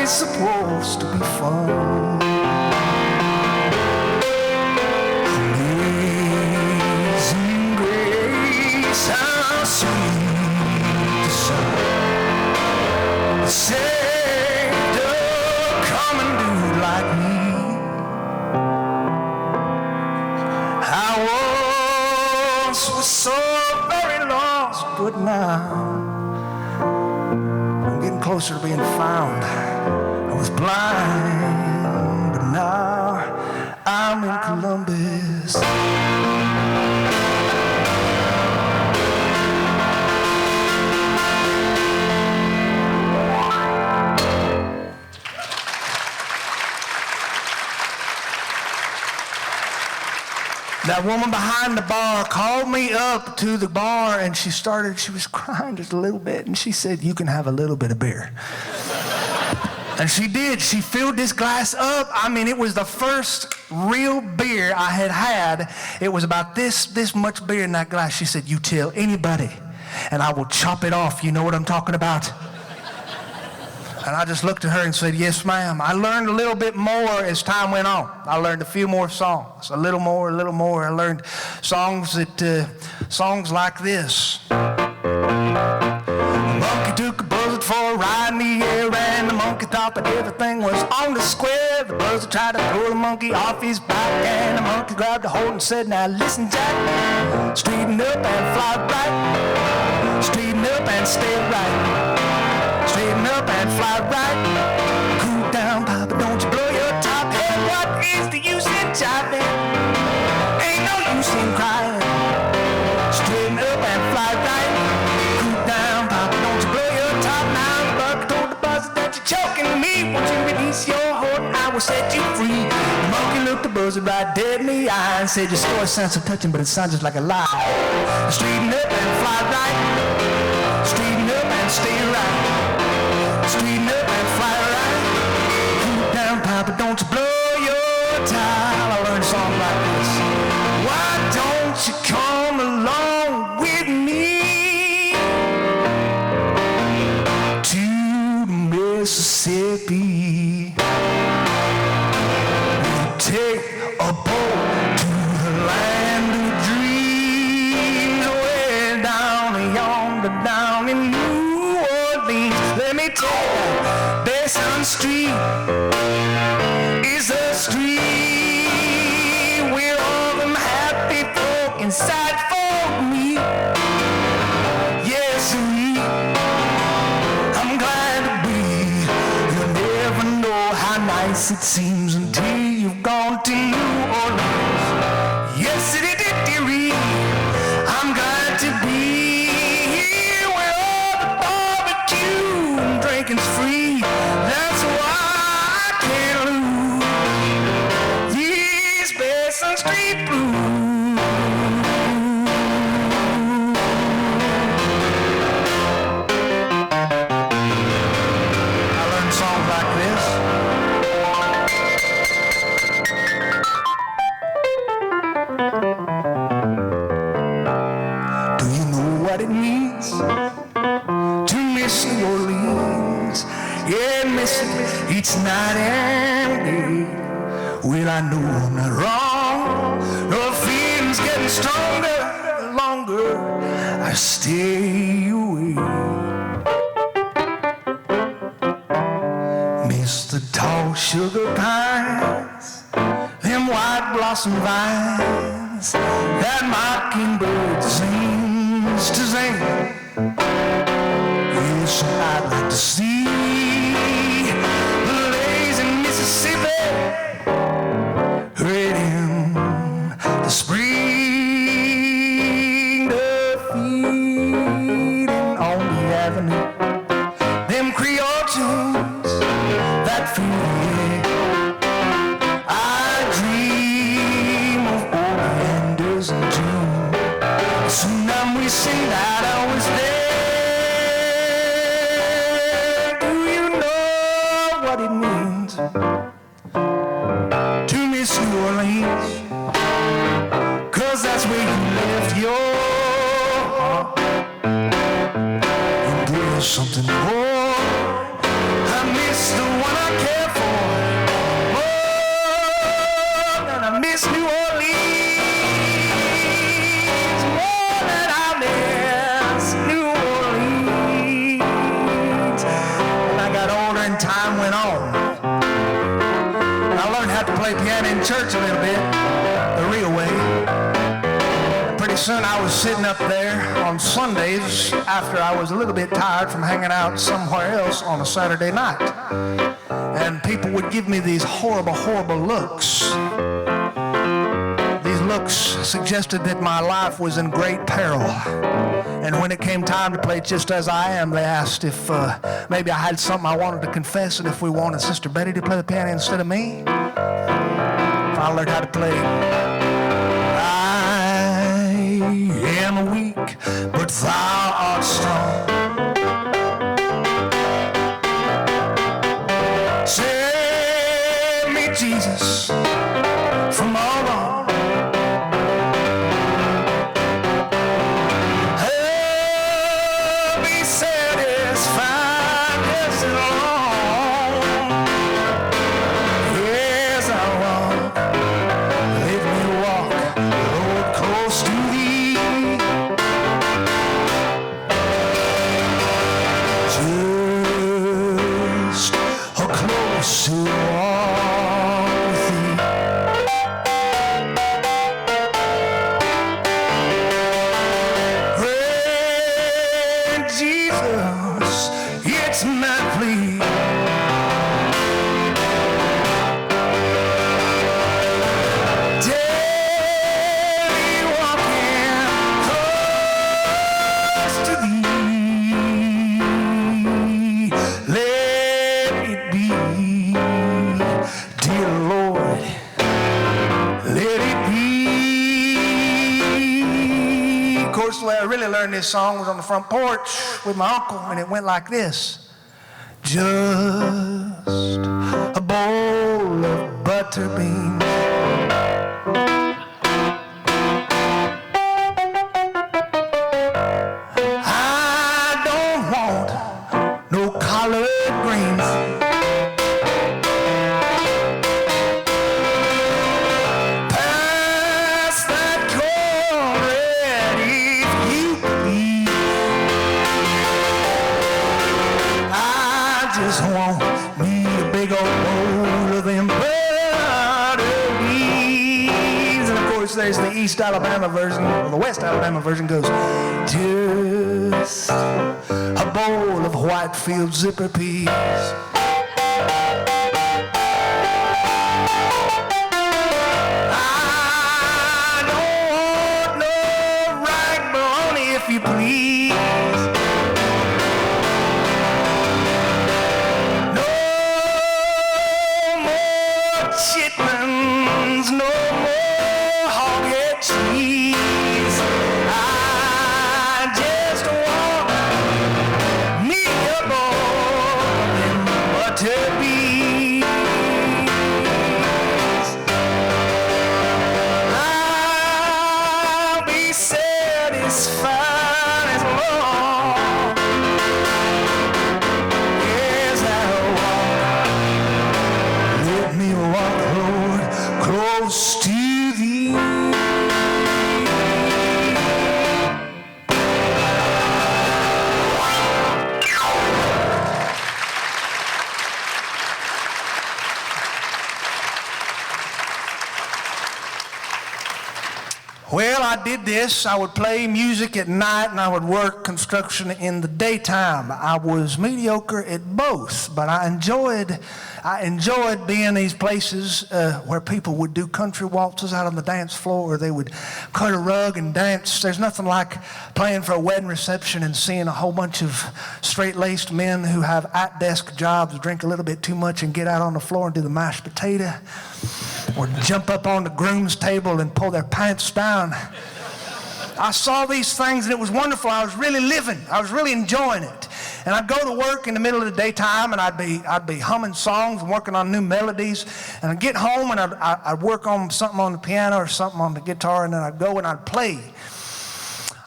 Speaker 1: Supposed to be fun. Amazing grace, how sweet the sound that saved a common dude like me. I once was so very lost, but now I'm getting closer to being found. I was blind, but now I'm in Columbus. That woman behind the bar called me up to the bar, and she was crying just a little bit, and she said, "You can have a little bit of beer." And she did. She filled this glass up. I mean, it was the first real beer I had had. It was about this much beer in that glass. She said, "You tell anybody, and I will chop it off. You know what I'm talking about?" And I just looked at her and said, "Yes, ma'am." I learned a little bit more as time went on. I learned a few more songs, a little more. I learned songs like this. Monkey took a buzzard for a ride in the air, and the monkey thought that everything was on the square. The buzzard tried to throw the monkey off his back, and the monkey grabbed a hold and said, "Now listen, Jack, straighten up and fly right. Straighten up and stay right. Straighten up and fly right. Cool down, Papa, don't you blow your top. Hey, what is the use in jiving? Ain't no use in crying. Straighten up and fly right. Cool down, Papa, don't you blow your top now. Buck told the buzzard that you're choking me. Won't you release your hold and I will set you free." The monkey looked the buzzard right dead in the eye and said, "Your story sounds so touching, but it sounds just like a lie. Straighten up and fly right. Straighten up and stay right. Straighten up and fly right. Cool down, Papa, don't you blow your tile." I learned a song like this. Why don't you come along with me to Mississippi? We'll take a boat to the land of dreams, way down yonder, down in New Orleans. Let me tell you, Basin Street is a street where all them happy folk inside folk nice it seems until you've gone to New Orleans. Yes, it I'm glad to be here where all the barbecue and drinking's free. That's why I can't lose these Basin Street blues. I learned songs like this. What it means to miss New Orleans, yeah, miss it each night and day. Well, I know I'm not wrong, no feeling's getting stronger the longer I stay away. Miss the tall sugar pines, them white blossom vines, that mockingbird sings to sing. Yes, I'd like to see the lazy Mississippi right in the spring, defeating on the avenue. Them Creole tunes that feel the air. I dream of oleanders and June. Soon we sing that I was there. Do you know what it means to miss New Orleans? 'Cause that's where you left your heart. And there's something more. I miss the one I care for more than I miss New Orleans. Time went on. I learned how to play piano in church a little bit, the real way. Pretty soon I was sitting up there on Sundays after I was a little bit tired from hanging out somewhere else on a Saturday night. And people would give me these horrible, horrible looks. These looks suggested that my life was in great peril. And when it came time to play Just As I Am, they asked if maybe I had something I wanted to confess and if we wanted Sister Betty to play the piano instead of me. I learned how to play. I am weak, but thou art strong. Save me, Jesus, from all wrong. This song was on the front porch with my uncle, and it went like this. Just a bowl of butter beans, I don't want no collard greens. Pass that cornbread if you please. I just want me a big old bowl of them butter beans. And of course there's the East Alabama version, or the West Alabama version goes, just a bowl of Whitefield zipper peas. Well, I did this. I would play music at night and I would work construction in the daytime. I was mediocre at both, but I enjoyed being in these places where people would do country waltzes out on the dance floor, or they would cut a rug and dance. There's nothing like playing for a wedding reception and seeing a whole bunch of straight-laced men who have at-desk jobs drink a little bit too much and get out on the floor and do the mashed potato, or jump up on the groom's table and pull their pants down. I saw these things and it was wonderful. I was really living. I was really enjoying it. And I'd go to work in the middle of the daytime and I'd be humming songs and working on new melodies. And I'd get home and I'd work on something on the piano or something on the guitar, and then I'd go and I'd play.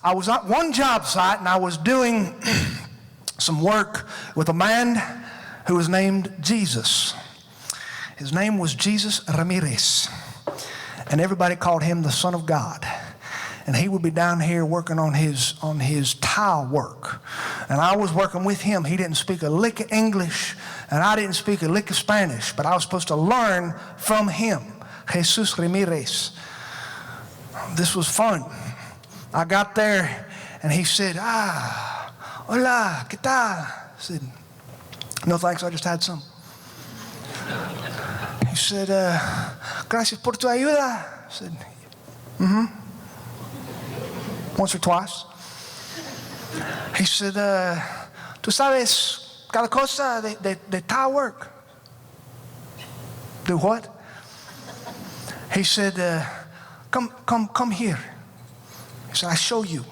Speaker 1: I was at one job site and I was doing some work with a man who was named Jesus. His name was Jesus Ramirez, and everybody called him the Son of God. And he would be down here working on his tile work, and I was working with him. He didn't speak a lick of English, and I didn't speak a lick of Spanish, but I was supposed to learn from him, Jesus Ramirez. This was fun. I got there, and he said, hola, ¿qué tal? I said, no thanks, I just had some. He said, gracias por tu ayuda. I said, once or twice. He said, tú sabes cada cosa de tile work. Do what? He said, come here. He said, I show you.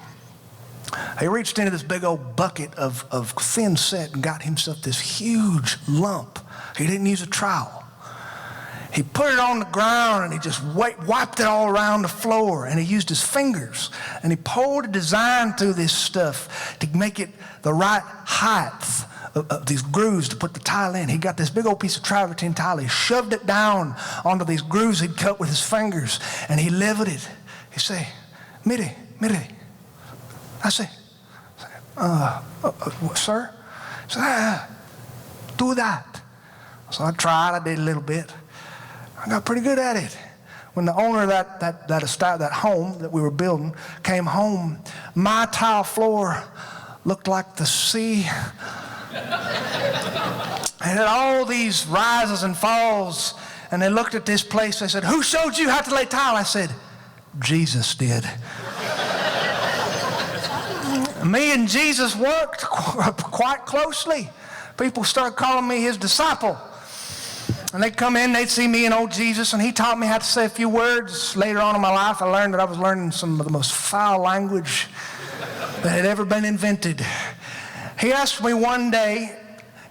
Speaker 1: He reached into this big old bucket of thin set and got himself this huge lump. He didn't use a trowel. He put it on the ground and he just wiped it all around the floor, and he used his fingers and he poured a design through this stuff to make it the right height of these grooves to put the tile in. He got this big old piece of travertine tile. He shoved it down onto these grooves he'd cut with his fingers, and he leveled it. He said, mire. I say, sir? He said, do that. So I tried, I did a little bit. I got pretty good at it. When the owner of that home that we were building came home, my tile floor looked like the sea. It had all these rises and falls, and they looked at this place. They said, who showed you how to lay tile? I said, Jesus did. Me and Jesus worked quite closely. People started calling me his disciple. And they'd come in, they'd see me and old Jesus, and he taught me how to say a few words. Later on in my life, I learned that I was learning some of the most foul language that had ever been invented. He asked me one day,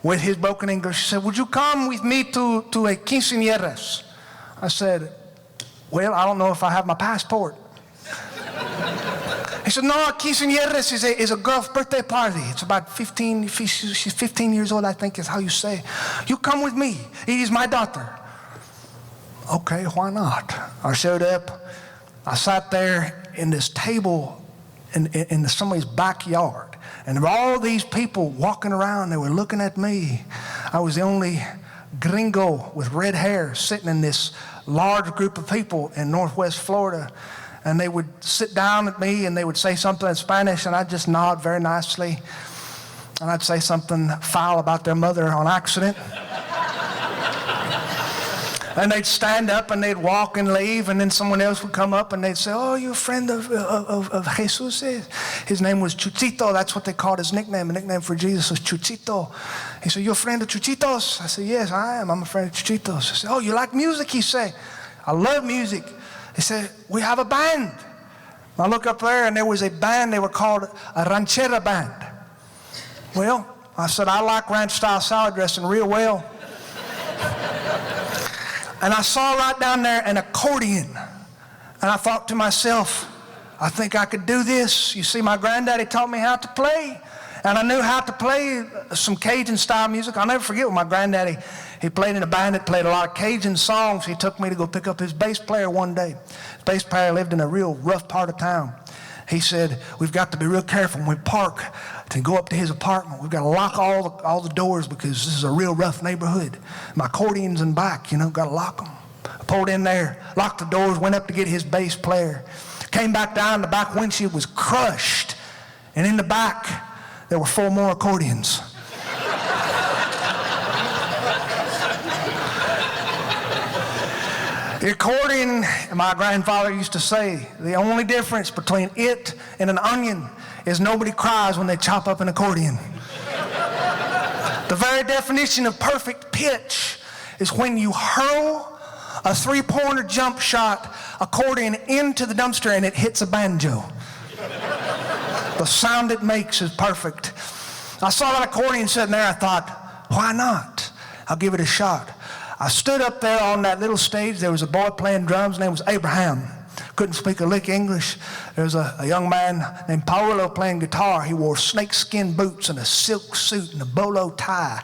Speaker 1: with his broken English, he said, would you come with me to a quinceañeras? I said, well, I don't know if I have my passport. He said, no, quinceañeras is a girl's birthday party. It's about 15, she's 15 years old, I think is how you say. You come with me. It is my daughter. Okay, why not? I showed up. I sat there in this table in somebody's backyard. And there were all these people walking around. They were looking at me. I was the only gringo with red hair sitting in this large group of people in Northwest Florida. And they would sit down with me and they would say something in Spanish, and I'd just nod very nicely. And I'd say something foul about their mother on accident. And they'd stand up and they'd walk and leave, and then someone else would come up and they'd say, oh, you're a friend of Jesus? His name was Chuchito. That's what they called his nickname. The nickname for Jesus was Chuchito. He said, you're a friend of Chuchitos? I said, yes, I am. I'm a friend of Chuchitos. I said, oh, you like music? He said, I love music. He said, we have a band. I look up there and there was a band. They were called a ranchera band. Well, I said, I like ranch style salad dressing real well. And I saw right down there an accordion. And I thought to myself, I think I could do this. You see, my granddaddy taught me how to play. And I knew how to play some Cajun style music. I'll never forget when my granddaddy, he played in a band that played a lot of Cajun songs. He took me to go pick up his bass player one day. His bass player lived in a real rough part of town. He said, we've got to be real careful when we park to go up to his apartment. We've got to lock all the doors because this is a real rough neighborhood. My accordion's in back, got to lock them. I pulled in there, locked the doors, went up to get his bass player. came back down, the back windshield was crushed. And in the back, there were 4 more accordions. The accordion, my grandfather used to say, the only difference between it and an onion is nobody cries when they chop up an accordion. The very definition of perfect pitch is when you hurl a 3-pointer jump shot accordion into the dumpster and it hits a banjo. The sound it makes is perfect. I saw that accordion sitting there. I thought, why not? I'll give it a shot. I stood up there on that little stage. There was a boy playing drums. His name was Abraham. Couldn't speak a lick English. There was a young man named Paolo playing guitar. He wore snakeskin boots and a silk suit and a bolo tie.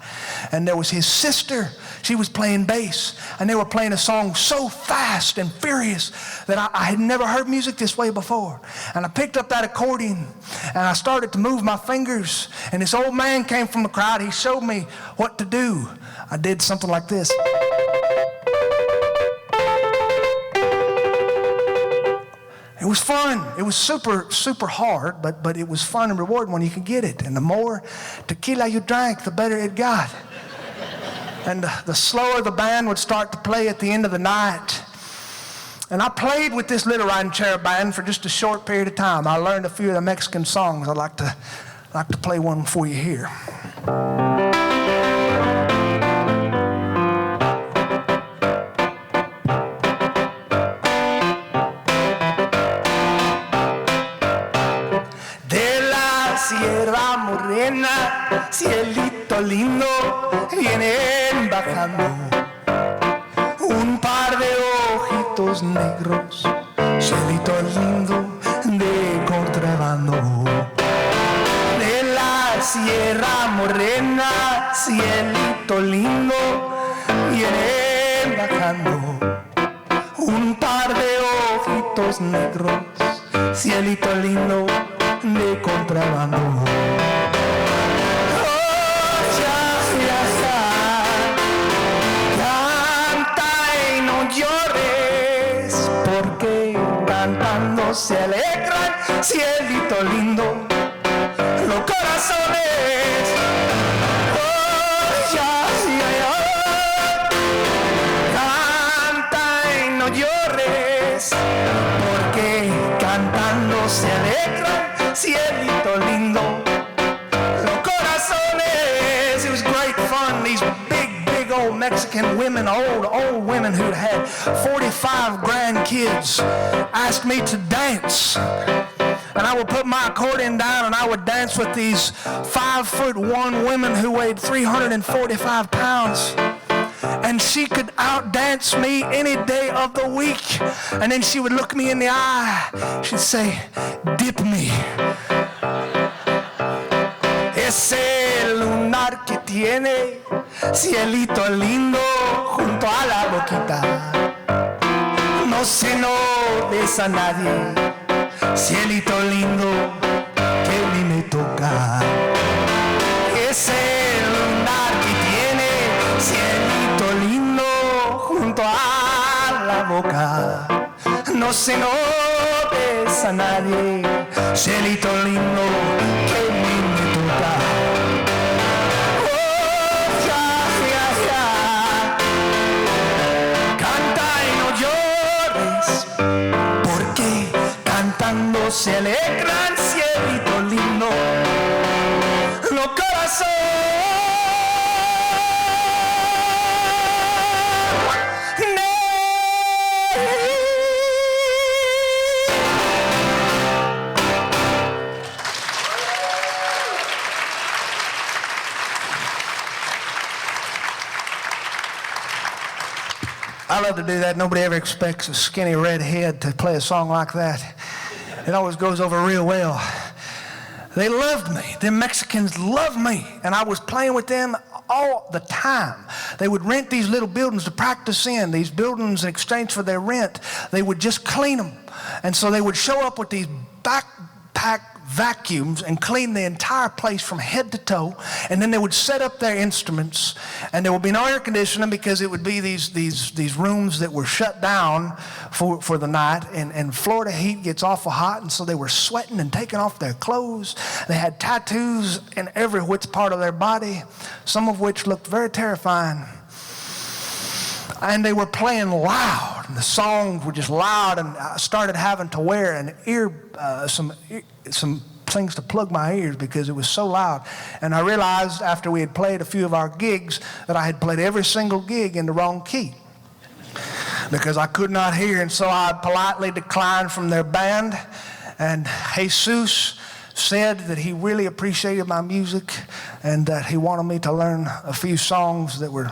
Speaker 1: And there was his sister. She was playing bass. And they were playing a song so fast and furious that I had never heard music this way before. And I picked up that accordion and I started to move my fingers. And this old man came from the crowd. He showed me what to do. I did something like this. It was fun. It was super, super hard, but it was fun and rewarding when you could get it. And the more tequila you drank, the better it got. And the slower the band would start to play at the end of the night. And I played with this little ranchera band for just a short period of time. I learned a few of the Mexican songs. I'd like to play one for you here. Sierra morena, cielito lindo, vienen bajando un par de ojitos negros, cielito lindo de contrabando. De la Sierra morena, cielito lindo, vienen bajando un par de ojitos negros, cielito lindo de contrabando. Oh, ya, canta y no llores, porque cantando se alegran, cielito lindo, los corazones. Oh, ya, canta y no llores, porque cantando se alegran, cielito lindo, los corazones. It was great fun. These big old Mexican women, old women who'd had 45 grandkids, asked me to dance. And I would put my accordion down and I would dance with these 5'1" women who weighed 345 pounds. And she could outdance me any day of the week. And then she would look me in the eye. She'd say, dip me. Ese lunar que tiene, cielito lindo, junto a la boquita. No se lo des a nadie, cielito lindo, que ni me toca. Ese lunar que tiene, cielito lindo, junto a la boca. No se lo des a nadie, cielito lindo, que ni me toca. Oh, ya, canta y no llores, porque cantando se alegran, cielito lindo, los corazones. I love to do that. Nobody ever expects a skinny redhead to play a song like that. It always goes over real well. They loved me. The Mexicans loved me. And I was playing with them all the time. They would rent these little buildings to practice in. These buildings, in exchange for their rent, they would just clean them. And so they would show up with these backpack vacuums and clean the entire place from head to toe, and then they would set up their instruments, and there would be no air conditioning because it would be these rooms that were shut down for the night, and Florida heat gets awful hot, and so they were sweating and taking off their clothes. They had tattoos in every which part of their body, some of which looked very terrifying. And they were playing loud, and the songs were just loud, and I started having to wear some things to plug my ears because it was so loud. And I realized after we had played a few of our gigs that I had played every single gig in the wrong key because I could not hear, and so I politely declined from their band. And Jesus said that he really appreciated my music and that he wanted me to learn a few songs that were,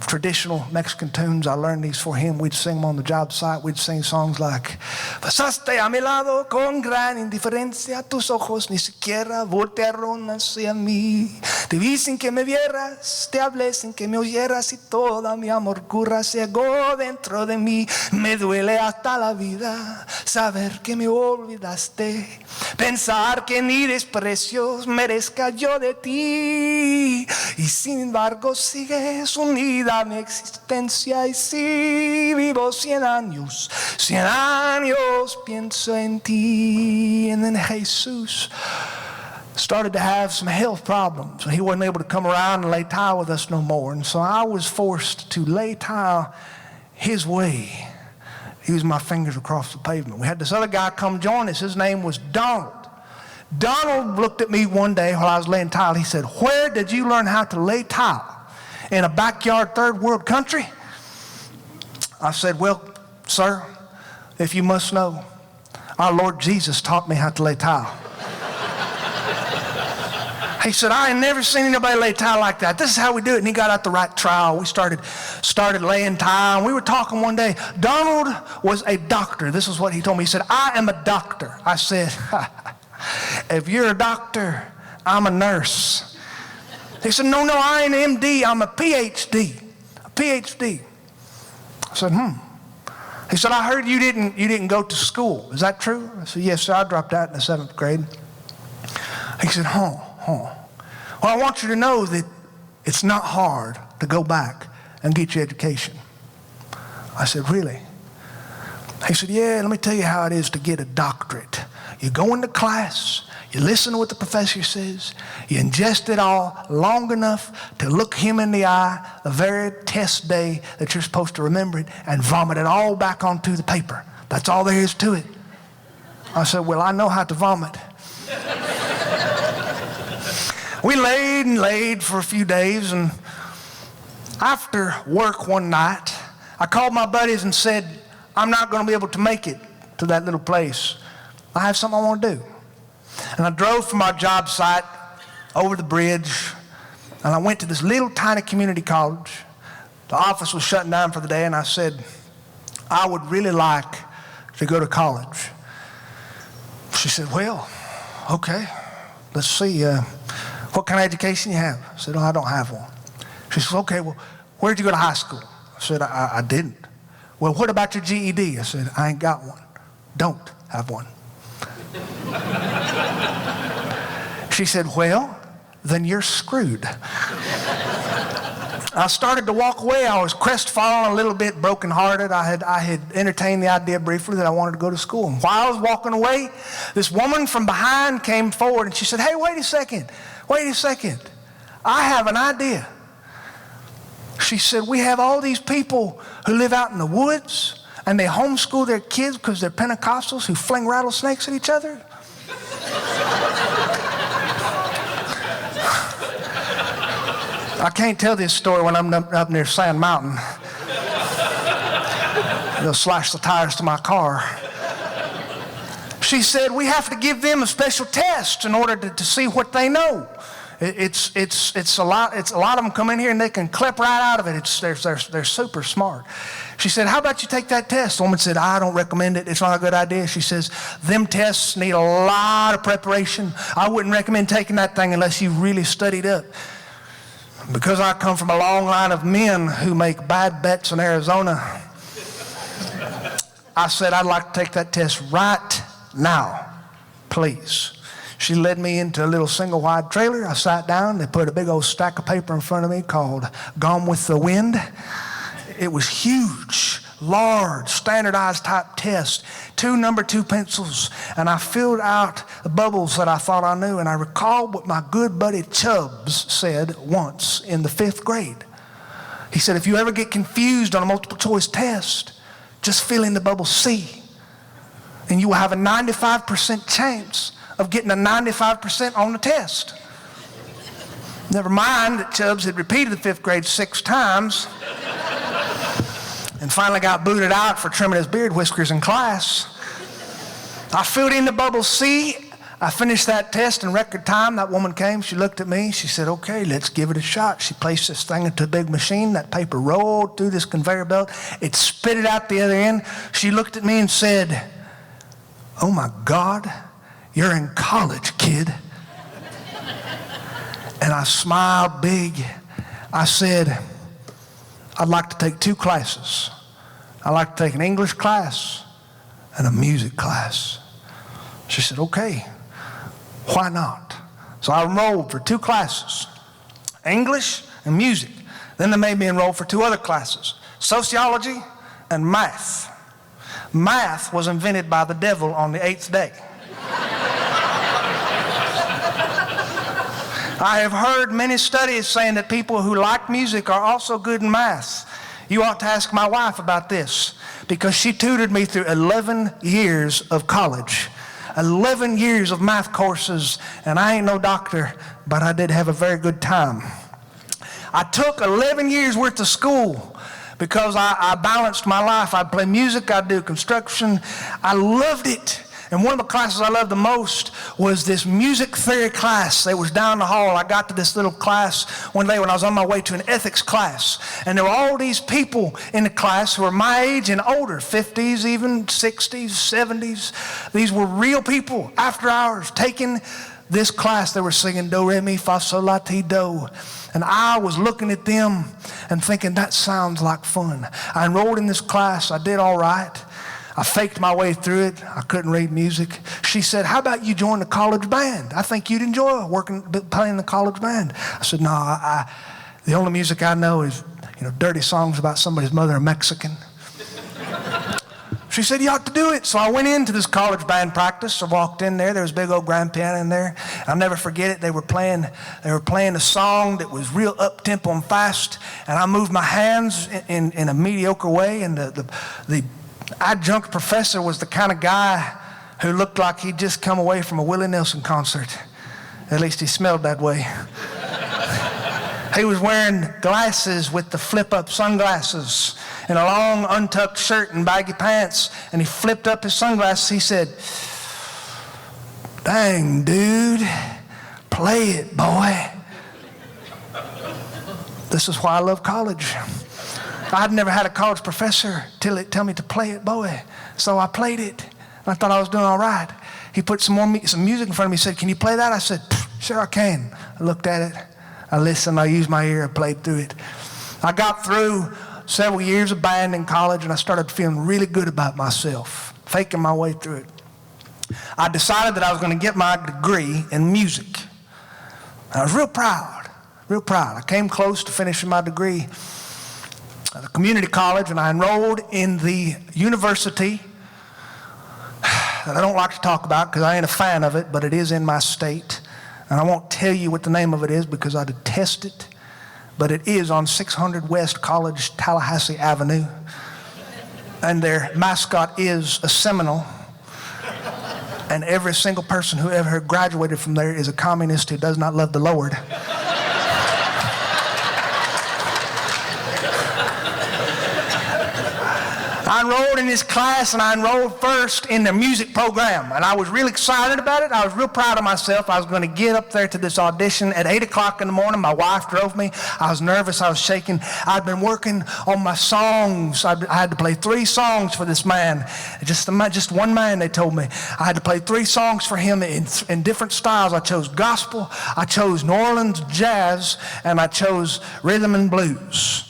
Speaker 1: traditional Mexican tunes. I learned these for him. We'd sing them on the job site. We'd sing songs like, pasaste a mi lado con gran indiferencia, tus ojos ni siquiera voltearon hacia mí. Te vi sin que me vieras, te hablé sin que me oyeras y toda mi amargura ciegó dentro de mí. Me duele hasta la vida saber que me olvidaste, pensar que ni desprecios merezca yo de ti, y sin embargo sigues unida a mi existencia, y si vivo 100 años pienso en ti. And then Jesus started to have some health problems, and he wasn't able to come around and lay tile with us no more, and so I was forced to lay tile his way, use my fingers across the pavement. We had this other guy come join us. His name was Donald. Donald looked at me one day while I was laying tile. He said, "Where did you learn how to lay tile? In a backyard third world country?" I said, "Well, sir, if you must know, our Lord Jesus taught me how to lay tile." He said, "I ain't never seen anybody lay tile like that. This is how we do it." And he got out the right trowel. We started laying tile. And we were talking one day. Donald was a doctor. This is what he told me. He said, "I am a doctor." I said, "If you're a doctor, I'm a nurse." He said, No, I ain't an MD. I'm a PhD. A PhD. I said, He said, "I heard you didn't go to school. Is that true?" I said, "Yes, sir. I dropped out in the 7th grade." He said, Well, I want you to know that it's not hard to go back and get your education." I said, "Really?" He said, "Yeah, let me tell you how it is to get a doctorate. You go into class, you listen to what the professor says, you ingest it all long enough to look him in the eye the very test day that you're supposed to remember it, and vomit it all back onto the paper. That's all there is to it." I said, "Well, I know how to vomit." We laid for a few days, and after work one night, I called my buddies and said, "I'm not going to be able to make it to that little place. I have something I want to do." And I drove from our job site over the bridge, and I went to this little tiny community college. The office was shutting down for the day, and I said, "I would really like to go to college." She said, "Well, okay, let's see. What kind of education you have?" I said, "Oh, I don't have one." She said, "Okay, well, where did you go to high school?" I said, I didn't." "Well, what about your GED?" I said, "I ain't got one. Don't have one." She said, "Well, then you're screwed." I started to walk away. I was crestfallen, a little bit brokenhearted. I had entertained the idea briefly that I wanted to go to school. And while I was walking away, this woman from behind came forward and she said, "Hey, wait a second. I have an idea." She said, "We have all these people who live out in the woods and they homeschool their kids because they're Pentecostals who fling rattlesnakes at each other." I can't tell this story when I'm up near Sand Mountain. They'll slash the tires to my car. She said, "We have to give them a special test in order to see what they know. It's a lot of them come in here and they can clip right out of it. They're super smart." She said, "How about you take that test?" The woman said, "I don't recommend it. It's not a good idea." She says, "Them tests need a lot of preparation. I wouldn't recommend taking that thing unless you really studied up." Because I come from a long line of men who make bad bets in Arizona, I said, "I'd like to take that test right now, please." She led me into a little single wide trailer. I sat down. They put a big old stack of paper in front of me called Gone with the Wind. It was huge, large, standardized type test. 2 number 2 pencils. And I filled out the bubbles that I thought I knew. And I recalled what my good buddy Chubbs said once in the 5th grade. He said, if you ever get confused on a multiple choice test, just fill in the bubble C. And you will have a 95% chance of getting a 95% on the test. Never mind that Chubbs had repeated the 5th grade 6 times and finally got booted out for trimming his beard whiskers in class. I filled in the bubble C. I finished that test in record time. That woman came, she looked at me, she said, okay, let's give it a shot. She placed this thing into a big machine. That paper rolled through this conveyor belt. It spit it out the other end. She looked at me and said, oh my God, you're in college, kid. And I smiled big. I said, I'd like to take 2 classes. I'd like to take an English class and a music class. She said, okay, why not? So I enrolled for 2 classes, English and music. Then they made me enroll for 2 other classes, sociology and math. Math was invented by the devil on the 8th day. I have heard many studies saying that people who like music are also good in math. You ought to ask my wife about this because she tutored me through 11 years of college, 11 years of math courses, and I ain't no doctor, but I did have a very good time. I took 11 years worth of school because I balanced my life. I'd play music, I'd do construction. I loved it. And one of the classes I loved the most was this music theory class. It was down the hall. I got to this little class one day when I was on my way to an ethics class. And there were all these people in the class who were my age and older, 50s even, 60s, 70s. These were real people, after hours, taking this class. They were singing do, re, mi, fa, sol, la, ti, do. And I was looking at them and thinking, that sounds like fun. I enrolled in this class. I did all right. I faked my way through it. I couldn't read music. She said, how about you join the college band? I think you'd enjoy playing the college band. I said, no, the only music I know is, dirty songs about somebody's mother, a Mexican. She said, you ought to do it. So I went into this college band practice. I walked in there. There was a big old grand piano in there. I'll never forget it. They were playing a song that was real up-tempo and fast. And I moved my hands in a mediocre way. And the adjunct professor was the kind of guy who looked like he'd just come away from a Willie Nelson concert. At least he smelled that way. He was wearing glasses with the flip-up sunglasses and a long untucked shirt and baggy pants, and he flipped up his sunglasses. He said, dang, dude, play it, boy. This is why I love college. I'd never had a college professor tell me to play it, boy. So I played it. I thought I was doing all right. He put some music in front of me. He said, can you play that? I said, sure I can. I looked at it. I listened. I used my ear. I played through it. I got through several years of band in college, and I started feeling really good about myself, faking my way through it. I decided that I was going to get my degree in music. I was real proud, real proud. I came close to finishing my degree at a community college, and I enrolled in the university that I don't like to talk about because I ain't a fan of it, but it is in my state. And I won't tell you what the name of it is because I detest it, but it is on 600 West College, Tallahassee Avenue. And their mascot is a Seminole. And every single person who ever graduated from there is a communist who does not love the Lord. I enrolled in this class, and I enrolled first in the music program. And I was real excited about it. I was real proud of myself. I was going to get up there to this audition at 8 o'clock in the morning. My wife drove me. I was nervous. I was shaking. I'd been working on my songs. I had to play 3 songs for this man. Just one man, they told me. I had to play 3 songs for him in different styles. I chose gospel, I chose New Orleans jazz, and I chose rhythm and blues.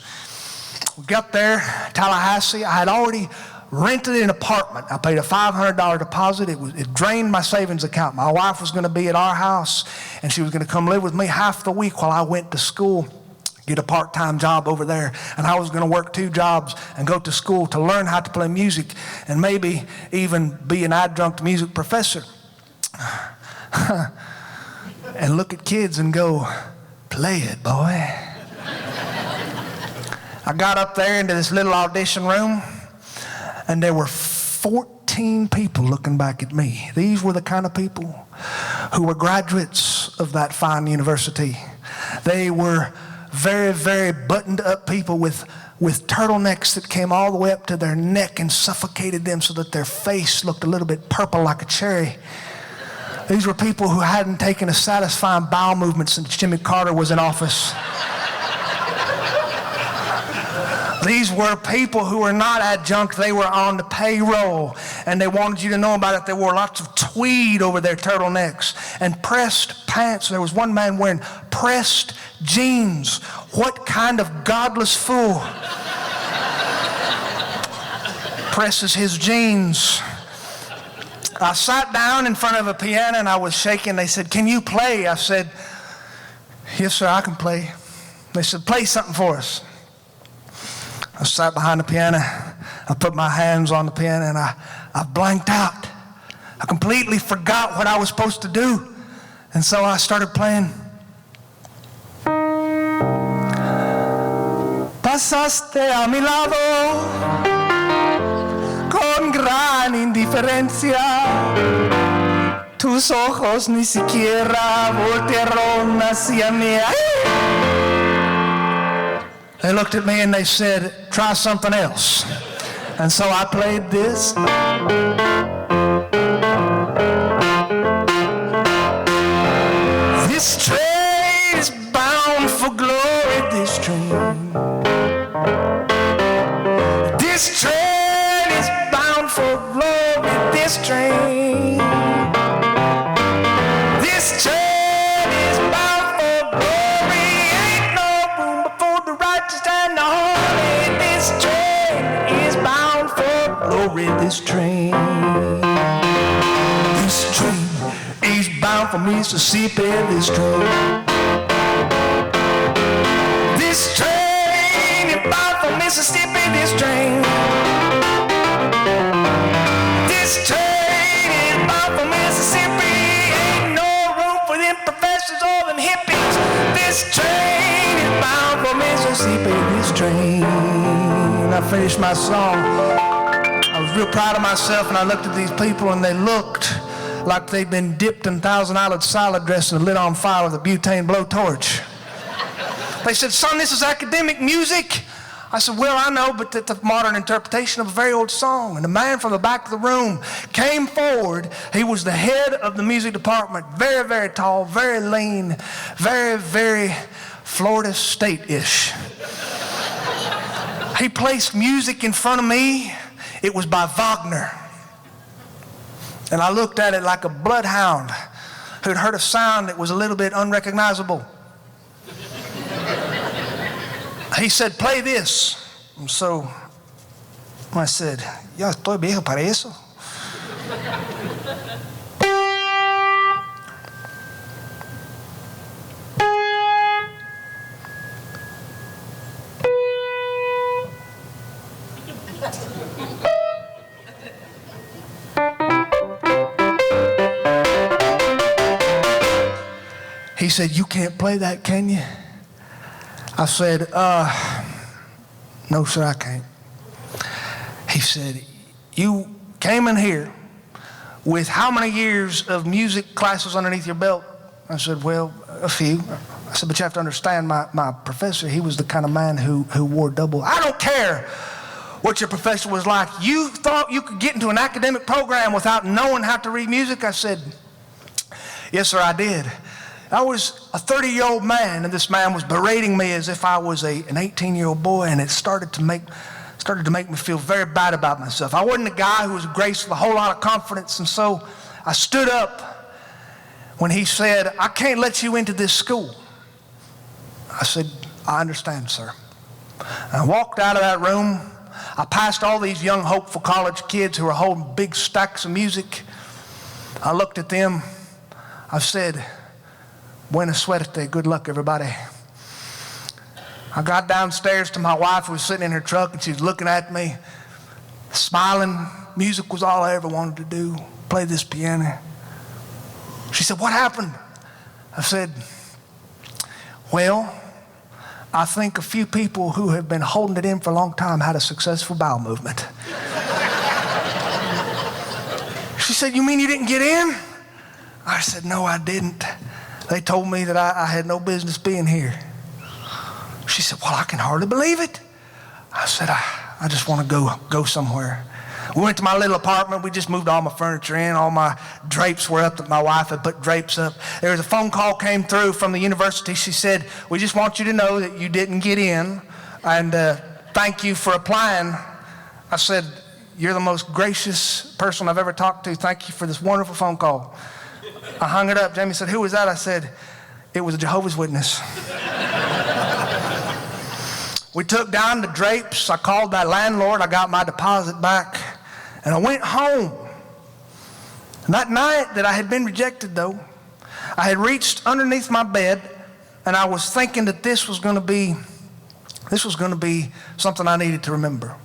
Speaker 1: We got there, Tallahassee. I had already rented an apartment. I paid a $500 deposit. It drained my savings account. My wife was going to be at our house, and she was going to come live with me half the week while I went to school, get a part-time job over there. And I was going to work 2 jobs and go to school to learn how to play music and maybe even be an adjunct music professor. And look at kids and go, play it, boy. I got up there into this little audition room, and there were 14 people looking back at me. These were the kind of people who were graduates of that fine university. They were very, very buttoned up people with turtlenecks that came all the way up to their neck and suffocated them so that their face looked a little bit purple like a cherry. These were people who hadn't taken a satisfying bowel movement since Jimmy Carter was in office. These were people who were not adjunct, they were on the payroll, and they wanted you to know about it. They wore lots of tweed over their turtlenecks and pressed pants. There was one man wearing pressed jeans. What kind of godless fool presses his jeans? I sat down in front of a piano and I was shaking. They said, "Can you play?" I said, "Yes, sir, I can play." They said, "Play something for us." I sat behind the piano. I put my hands on the piano and I blanked out. I completely forgot what I was supposed to do. And so I started playing. Pasaste a mi lado con gran indiferencia. Tus ojos ni siquiera voltearon hacia mí. They looked at me and they said, "Try something else." And so I played this. This train is bound for glory, this train. This train is bound for glory, this train. This train is bound for glory. Ain't no room before the righteous and the holy. This train is bound for glory, this train. This train is bound for Mississippi, this train. This train is bound for Mississippi, this train. This train is bound for Mississippi. Ain't no room for them professors or them hippies. This train is bound for Mississippi, this train. I finished my song. I was real proud of myself, and I looked at these people, and they looked like they'd been dipped in Thousand Island salad dressing and lit on fire with a butane blowtorch. They said, "Son, this is academic music." I said, "Well, I know, but it's a modern interpretation of a very old song." And the man from the back of the room came forward. He was the head of the music department, very, very tall, very lean, very, very Florida State-ish. He placed music in front of me. It was by Wagner. And I looked at it like a bloodhound who'd heard a sound that was a little bit unrecognizable. He said, "Play this." And so I said, "Ya estoy viejo para eso." He said, "You can't play that, can you?" I said, "No, sir, I can't." He said, "You came in here with how many years of music classes underneath your belt?" I said, "Well, a few." I said, "But you have to understand, my professor, he was the kind of man who wore double." "I don't care what your professor was like. You thought you could get into an academic program without knowing how to read music?" I said, "Yes, sir, I did." I was a 30-year-old man, and this man was berating me as if I was an 18-year-old boy, and it started to make me feel very bad about myself. I wasn't a guy who was graced with a whole lot of confidence, and so I stood up when he said, "I can't let you into this school." I said, "I understand, sir." And I walked out of that room. I passed all these young, hopeful college kids who were holding big stacks of music. I looked at them. I said, buena suerte, good luck, everybody. I got downstairs to my wife, who was sitting in her truck, and she was looking at me, smiling. Music was all I ever wanted to do, play this piano. She said, what happened? I said, well, I think a few people who have been holding it in for a long time had a successful bowel movement. She said, you mean you didn't get in? I said, no, I didn't. They told me that I had no business being here. She said, well, I can hardly believe it. I said, I just want to go somewhere. We went to my little apartment. We just moved all my furniture in. All my drapes were up that my wife had put drapes up. There was a phone call came through from the university. She said, we just want you to know that you didn't get in, and thank you for applying. I said, you're the most gracious person I've ever talked to. Thank you for this wonderful phone call. I hung it up. Jamie said, who was that? I said, it was a Jehovah's Witness. We took down the drapes. I called that landlord. I got my deposit back. And I went home. And that night that I had been rejected, though, I had reached underneath my bed, and I was thinking that this was going to be something I needed to remember.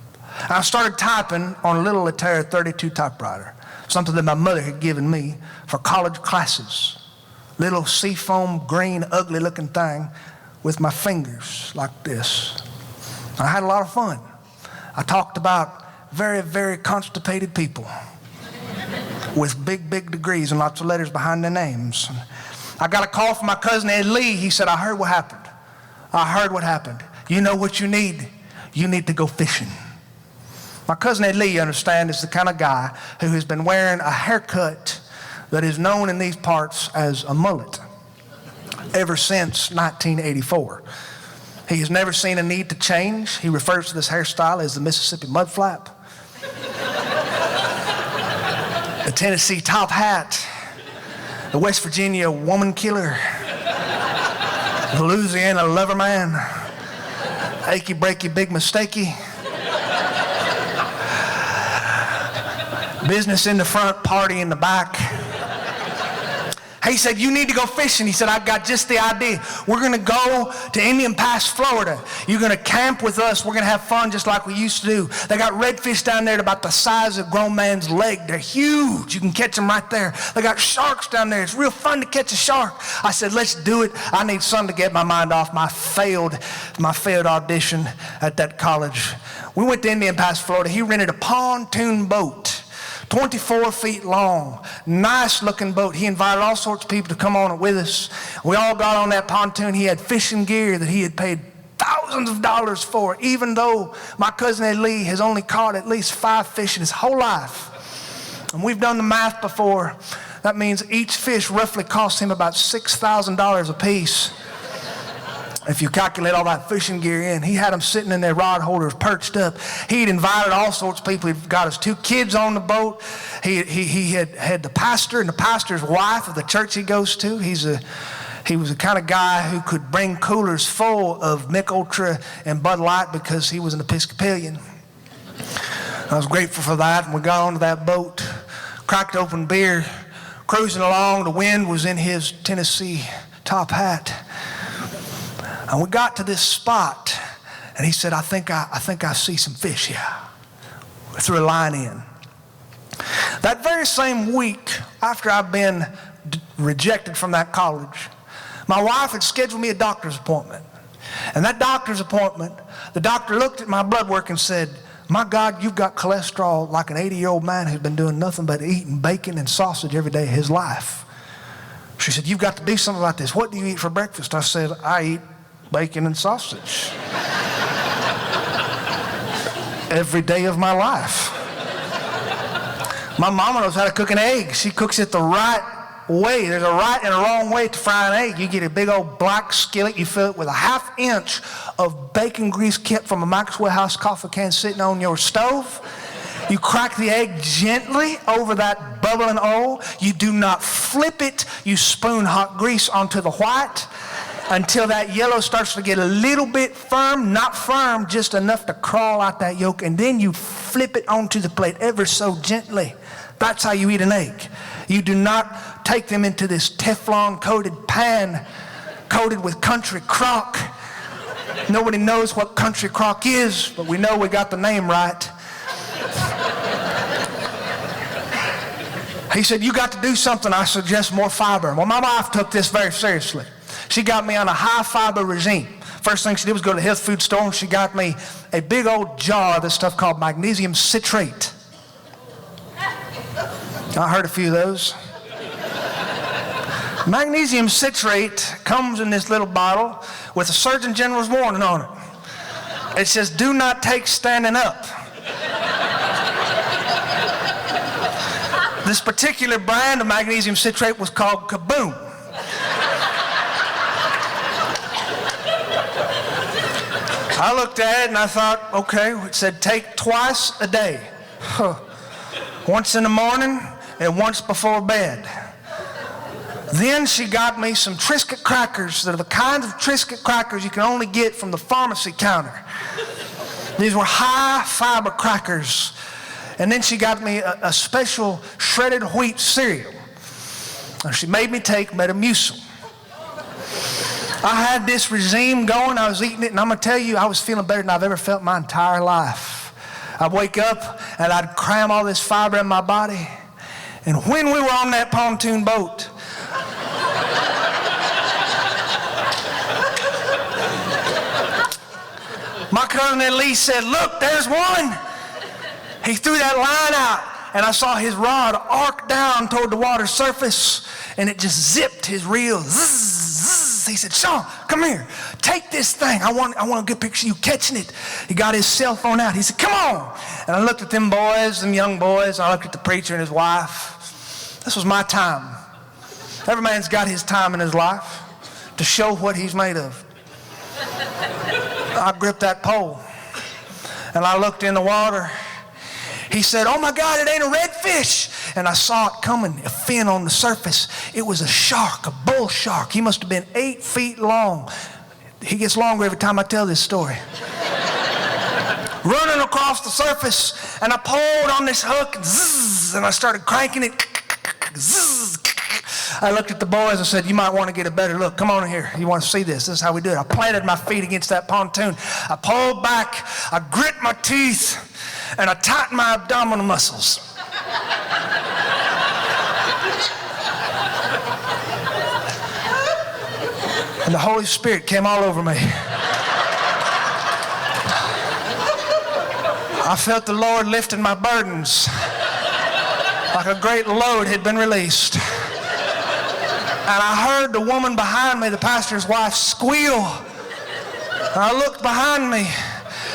Speaker 1: And I started typing on a little Latera 32 typewriter, something that my mother had given me for college classes. Little seafoam, green, ugly-looking thing with my fingers like this. I had a lot of fun. I talked about very, very constipated people with big, big degrees and lots of letters behind their names. I got a call from my cousin Ed Lee. He said, I heard what happened. I heard what happened. You know what you need? You need to go fishing. My cousin Ed Lee, you understand, is the kind of guy who has been wearing a haircut that is known in these parts as a mullet ever since 1984. He has never seen a need to change. He refers to this hairstyle as the Mississippi mud flap, the Tennessee top hat, the West Virginia woman killer, the Louisiana lover man, achy breaky big mistakey, business in the front, party in the back. He said, you need to go fishing. He said, I've got just the idea. We're going to go to Indian Pass, Florida. You're going to camp with us. We're going to have fun just like we used to do. They got redfish down there about the size of a grown man's leg. They're huge. You can catch them right there. They got sharks down there. It's real fun to catch a shark. I said, let's do it. I need something to get my mind off my failed audition at that college. We went to Indian Pass, Florida. He rented a pontoon boat. 24 feet long, nice looking boat. He invited all sorts of people to come on it with us. We all got on that pontoon. He had fishing gear that he had paid thousands of dollars for, even though my cousin Ed Lee has only caught at least 5 fish in his whole life. And we've done the math before. That means each fish roughly costs him about $6,000 a piece. If you calculate all that fishing gear in, he had them sitting in their rod holders perched up. He'd invited all sorts of people. He'd got his 2 kids on the boat. He had the pastor and the pastor's wife of the church he goes to. He was the kind of guy who could bring coolers full of Mick Ultra and Bud Light because he was an Episcopalian. I was grateful for that, and we got onto that boat, cracked open beer, cruising along. The wind was in his Tennessee top hat. And we got to this spot, and he said, I think I see some fish here. We threw a line in. That very same week, after I'd been rejected from that college, my wife had scheduled me a doctor's appointment. And that doctor's appointment, the doctor looked at my blood work and said, my God, you've got cholesterol like an 80-year-old man who's been doing nothing but eating bacon and sausage every day of his life. She said, you've got to do something about this. What do you eat for breakfast? I said, I eat bacon and sausage every day of my life. My mama knows how to cook an egg. She cooks it the right way. There's a right and a wrong way to fry an egg. You get a big old black skillet. You fill it with a 1/2 inch of bacon grease kept from a Maxwell House coffee can sitting on your stove. You crack the egg gently over that bubbling oil. You do not flip it. You spoon hot grease onto the white. until that yellow starts to get a little bit firm, not firm, just enough to crawl out that yolk, and then you flip it onto the plate ever so gently. That's how you eat an egg. You do not take them into this Teflon coated pan coated with country crock. Nobody knows what country crock is, but we know we got the name right. He said, you got to do something. I suggest more fiber. Well, my wife took this very seriously. She got me on a high fiber regime. First thing she did was go to the health food store, and she got me a big old jar of this stuff called magnesium citrate. I heard a few of those. Magnesium citrate comes in this little bottle with a Surgeon General's warning on it. It says, do not take standing up. This particular brand of magnesium citrate was called Kaboom. I looked at it and I thought, okay, it said take twice a day. Once in the morning and once before bed. Then she got me some Triscuit crackers that are the kind of Triscuit crackers you can only get from the pharmacy counter. These were high fiber crackers. And then she got me a special shredded wheat cereal. And she made me take Metamucil. I had this regime going. I was eating it, and I'm going to tell you, I was feeling better than I've ever felt my entire life. I'd wake up, and I'd cram all this fiber in my body. And when we were on that pontoon boat, my cousin Elise said, look, there's one. He threw that line out, and I saw his rod arc down toward the water surface, and it just zipped his reel. Zzz. He said, Sean, come here. Take this thing. I want a good picture of you catching it. He got his cell phone out. He said, come on. And I looked at them boys, them young boys. I looked at the preacher and his wife. This was my time. Every man's got his time in his life to show what he's made of. I gripped that pole, and I looked in the water. He said, oh my God, it ain't a redfish. And I saw it coming, a fin on the surface. It was a shark, a bull shark. He must have been 8 feet long. He gets longer every time I tell this story. Running across the surface, and I pulled on this hook, and zzz, and I started cranking it. Zzz. I looked at the boys and said, you might want to get a better look. Come on in here. You want to see this? This is how we do it. I planted my feet against that pontoon. I pulled back. I grit my teeth. And I tightened my abdominal muscles. And the Holy Spirit came all over me. I felt the Lord lifting my burdens like a great load had been released. And I heard the woman behind me, the pastor's wife, squeal. And I looked behind me.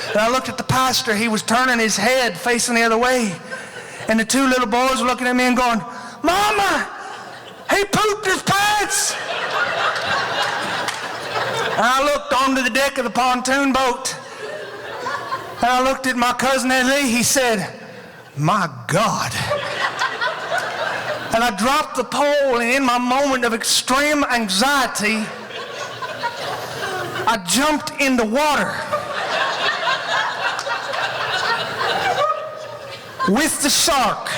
Speaker 1: And I looked at the pastor. He was turning his head, facing the other way. And the 2 little boys were looking at me and going, Mama, he pooped his pants. And I looked onto the deck of the pontoon boat. And I looked at my cousin Lee. He said, my God. And I dropped the pole, and in my moment of extreme anxiety, I jumped in the water. With the shark.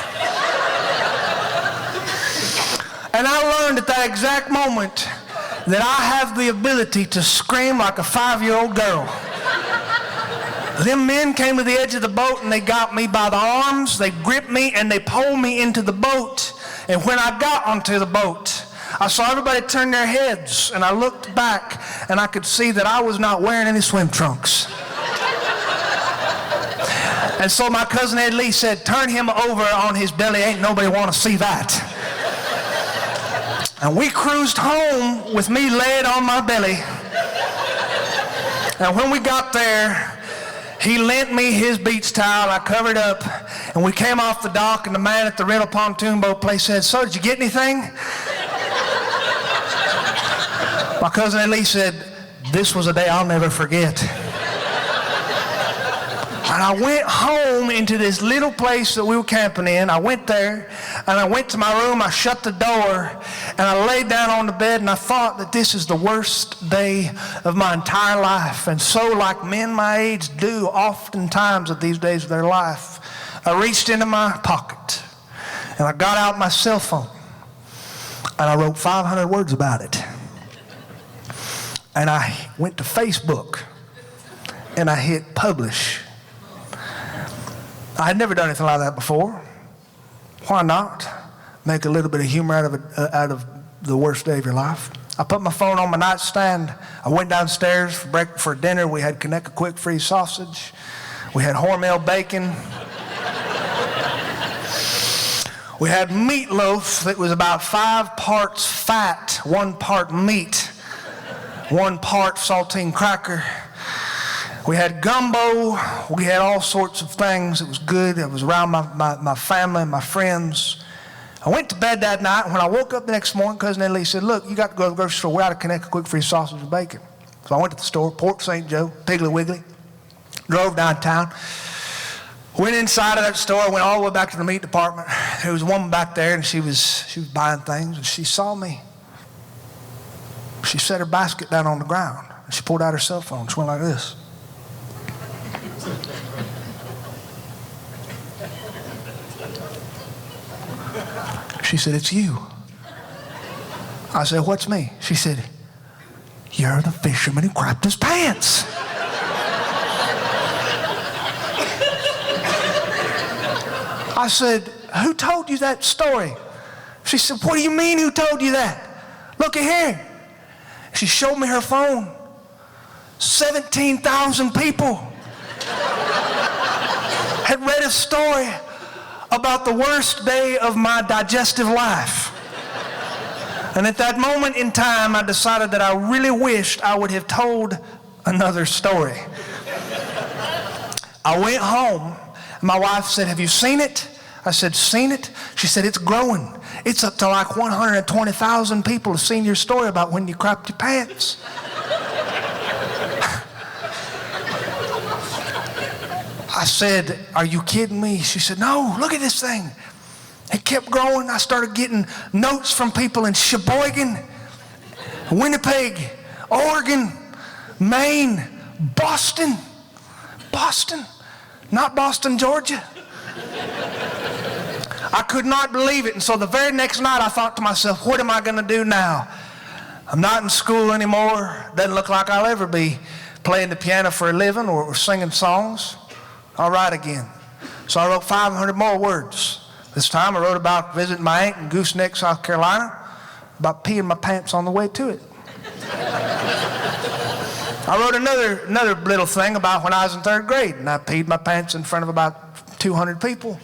Speaker 1: And I learned at that exact moment that I have the ability to scream like a 5-year-old girl. Them men came to the edge of the boat and they got me by the arms, they gripped me and they pulled me into the boat. And when I got onto the boat, I saw everybody turn their heads, and I looked back and I could see that I was not wearing any swim trunks. And so my cousin Ed Lee said, turn him over on his belly. Ain't nobody want to see that. And we cruised home with me laid on my belly. And when we got there, he lent me his beach towel. I covered up. And we came off the dock, and the man at the rental pontoon boat place said, so did you get anything? My cousin Ed Lee said, this was a day I'll never forget. And And I went home into this little place that we were camping in. I went there, and I went to my room. I shut the door, and I laid down on the bed, and I thought that this is the worst day of my entire life. And so, like men my age do oftentimes at these days of their life, I reached into my pocket, and I got out my cell phone, and I wrote 500 words about it. And I went to Facebook, and I hit publish. I had never done anything like that before. Why not? Make a little bit of humor out of the worst day of your life. I put my phone on my nightstand. I went downstairs for dinner. We had Conecuh Quick Freeze sausage. We had Hormel bacon. We had meatloaf that was about 5 parts fat, 1 part meat, 1 part saltine cracker. We had gumbo. We had all sorts of things. It was good. I was around my family and my friends. I went to bed that night. When I woke up the next morning, Cousin Eddie said, look, you got to go to the grocery store. We're out of Conecuh Quick Freeze sausage and bacon. So I went to the store, Port St. Joe, Piggly Wiggly, drove downtown, went inside of that store, went all the way back to the meat department. There was a woman back there, and she was buying things, and she saw me. She set her basket down on the ground, and she pulled out her cell phone. She went like this. She said, it's you. I said, what's me? She said, you're the fisherman who crapped his pants. I said, who told you that story? She said, what do you mean who told you that? Look at here. She showed me her phone. 17,000 people had read a story about the worst day of my digestive life. And at that moment in time, I decided that I really wished I would have told another story. I went home. My wife said, have you seen it? I said, seen it? She said, it's growing. It's up to like 120,000 people have seen your story about when you crapped your pants. I said, are you kidding me? She said, no, look at this thing. It kept growing. I started getting notes from people in Sheboygan, Winnipeg, Oregon, Maine, Boston, not Boston, Georgia. I could not believe it. And so the very next night I thought to myself, what am I going to do now? I'm not in school anymore. Doesn't look like I'll ever be playing the piano for a living or singing songs. I'll write again. So I wrote 500 more words. This time I wrote about visiting my aunt in Gooseneck, South Carolina, about peeing my pants on the way to it. I wrote another little thing about when I was in 3rd grade, and I peed my pants in front of about 200 people.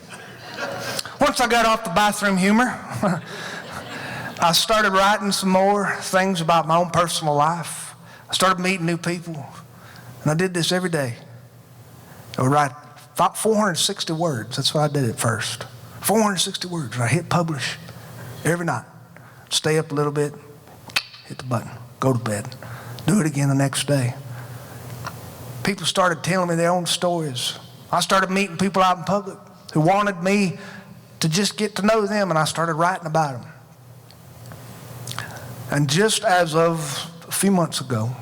Speaker 1: Once I got off the bathroom humor, I started writing some more things about my own personal life. I started meeting new people, and I did this every day. I would write about 460 words. That's what I did at first. 460 words. And I hit publish every night. Stay up a little bit, hit the button, go to bed. Do it again the next day. People started telling me their own stories. I started meeting people out in public who wanted me to just get to know them, and I started writing about them. And just as of a few months ago,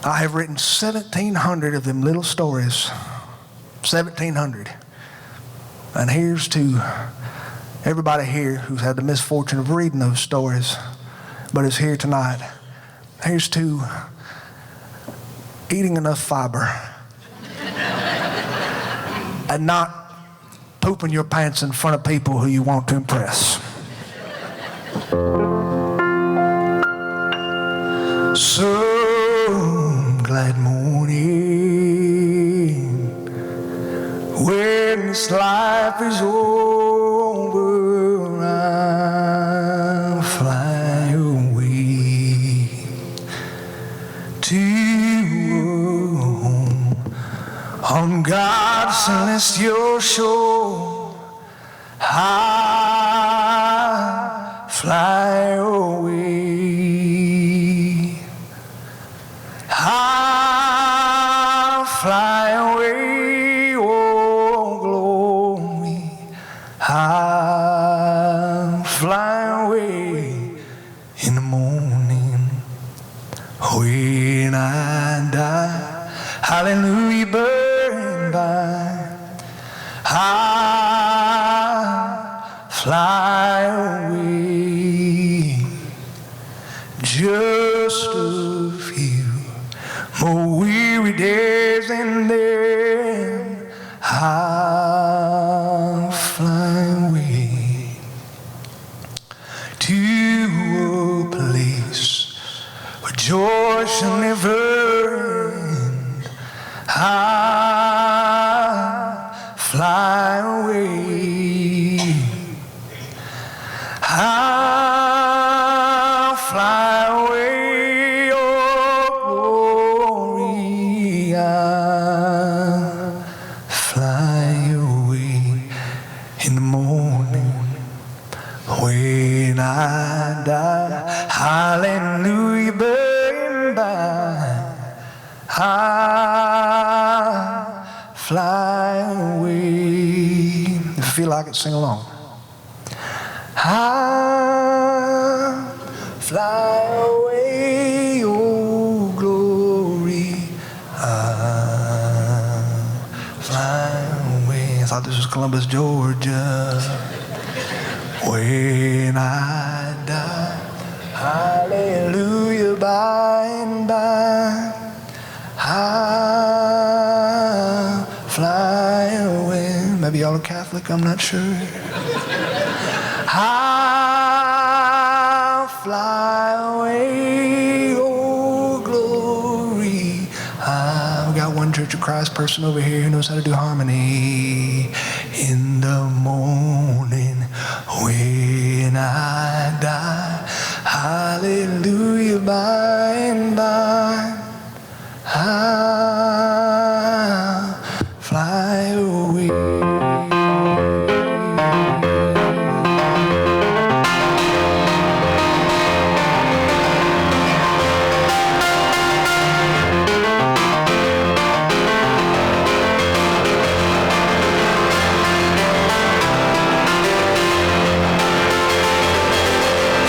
Speaker 1: I have written 1,700 of them little stories. 1,700. And here's to everybody here who's had the misfortune of reading those stories, but is here tonight. Here's to eating enough fiber and not pooping your pants in front of people who you want to impress. Some glad morning when this life is over, I'll fly away to home on God's celestial shore. I'll fly away. I'll fly away. fly away in the morning. When I die, hallelujah, burn by, I'll fly away. Just a few more weary days and then I'll fly away to a place where joy shall never end. I'll fly away. I'll fly away, oh glory. I'll fly away in the morning when I die. Hallelujah, burn by. I'll fly away. If you feel like it, sing along. I'll fly away, oh glory. I'll fly away. I thought this was Columbus, Georgia. When I die, hallelujah, by and by, I'll fly away. Maybe y'all are Catholic, I'm not sure. I'll fly away, oh glory. I've got one Church of Christ person over here who knows how to do harmony. In the morning when I die, hallelujah, by and by, I'll fly away.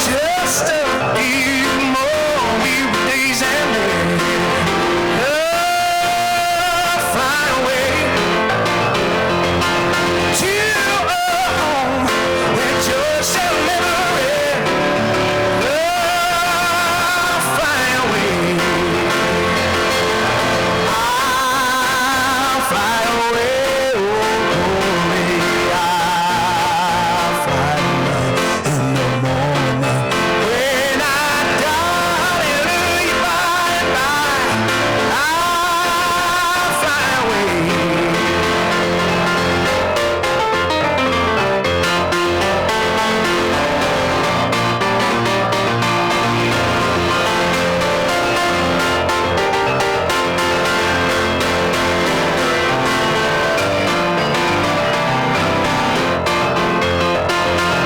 Speaker 1: Just a few more weary days and then I'll fly away to a home where joy shall never end. I'll fly away. I'll fly away, oh glory. I'll fly away in the morning when I die. Hallelujah, by and by, I'll fly away.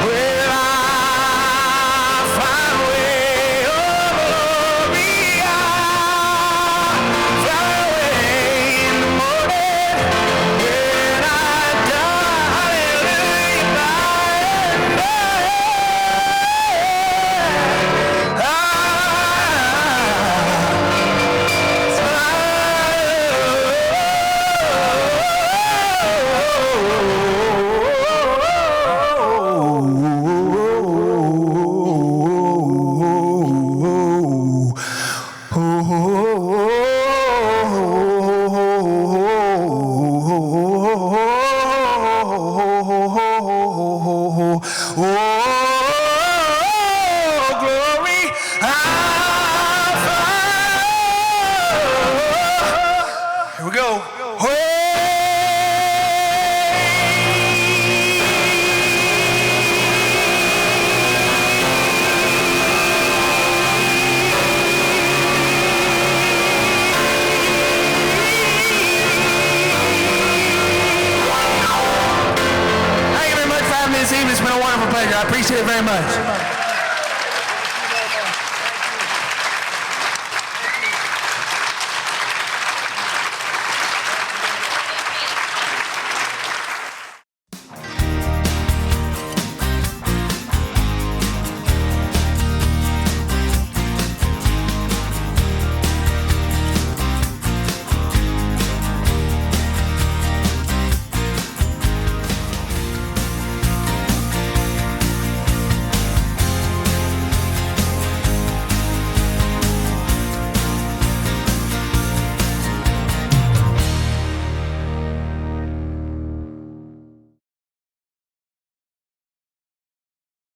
Speaker 1: Well, I'll fly away, oh glory. I'll fly away in the morning when I die. Hallelujah, by and by, glory, I'll fly. Here we go. Thank you very much for having me this evening. It's been a wonderful pleasure. I appreciate it very much.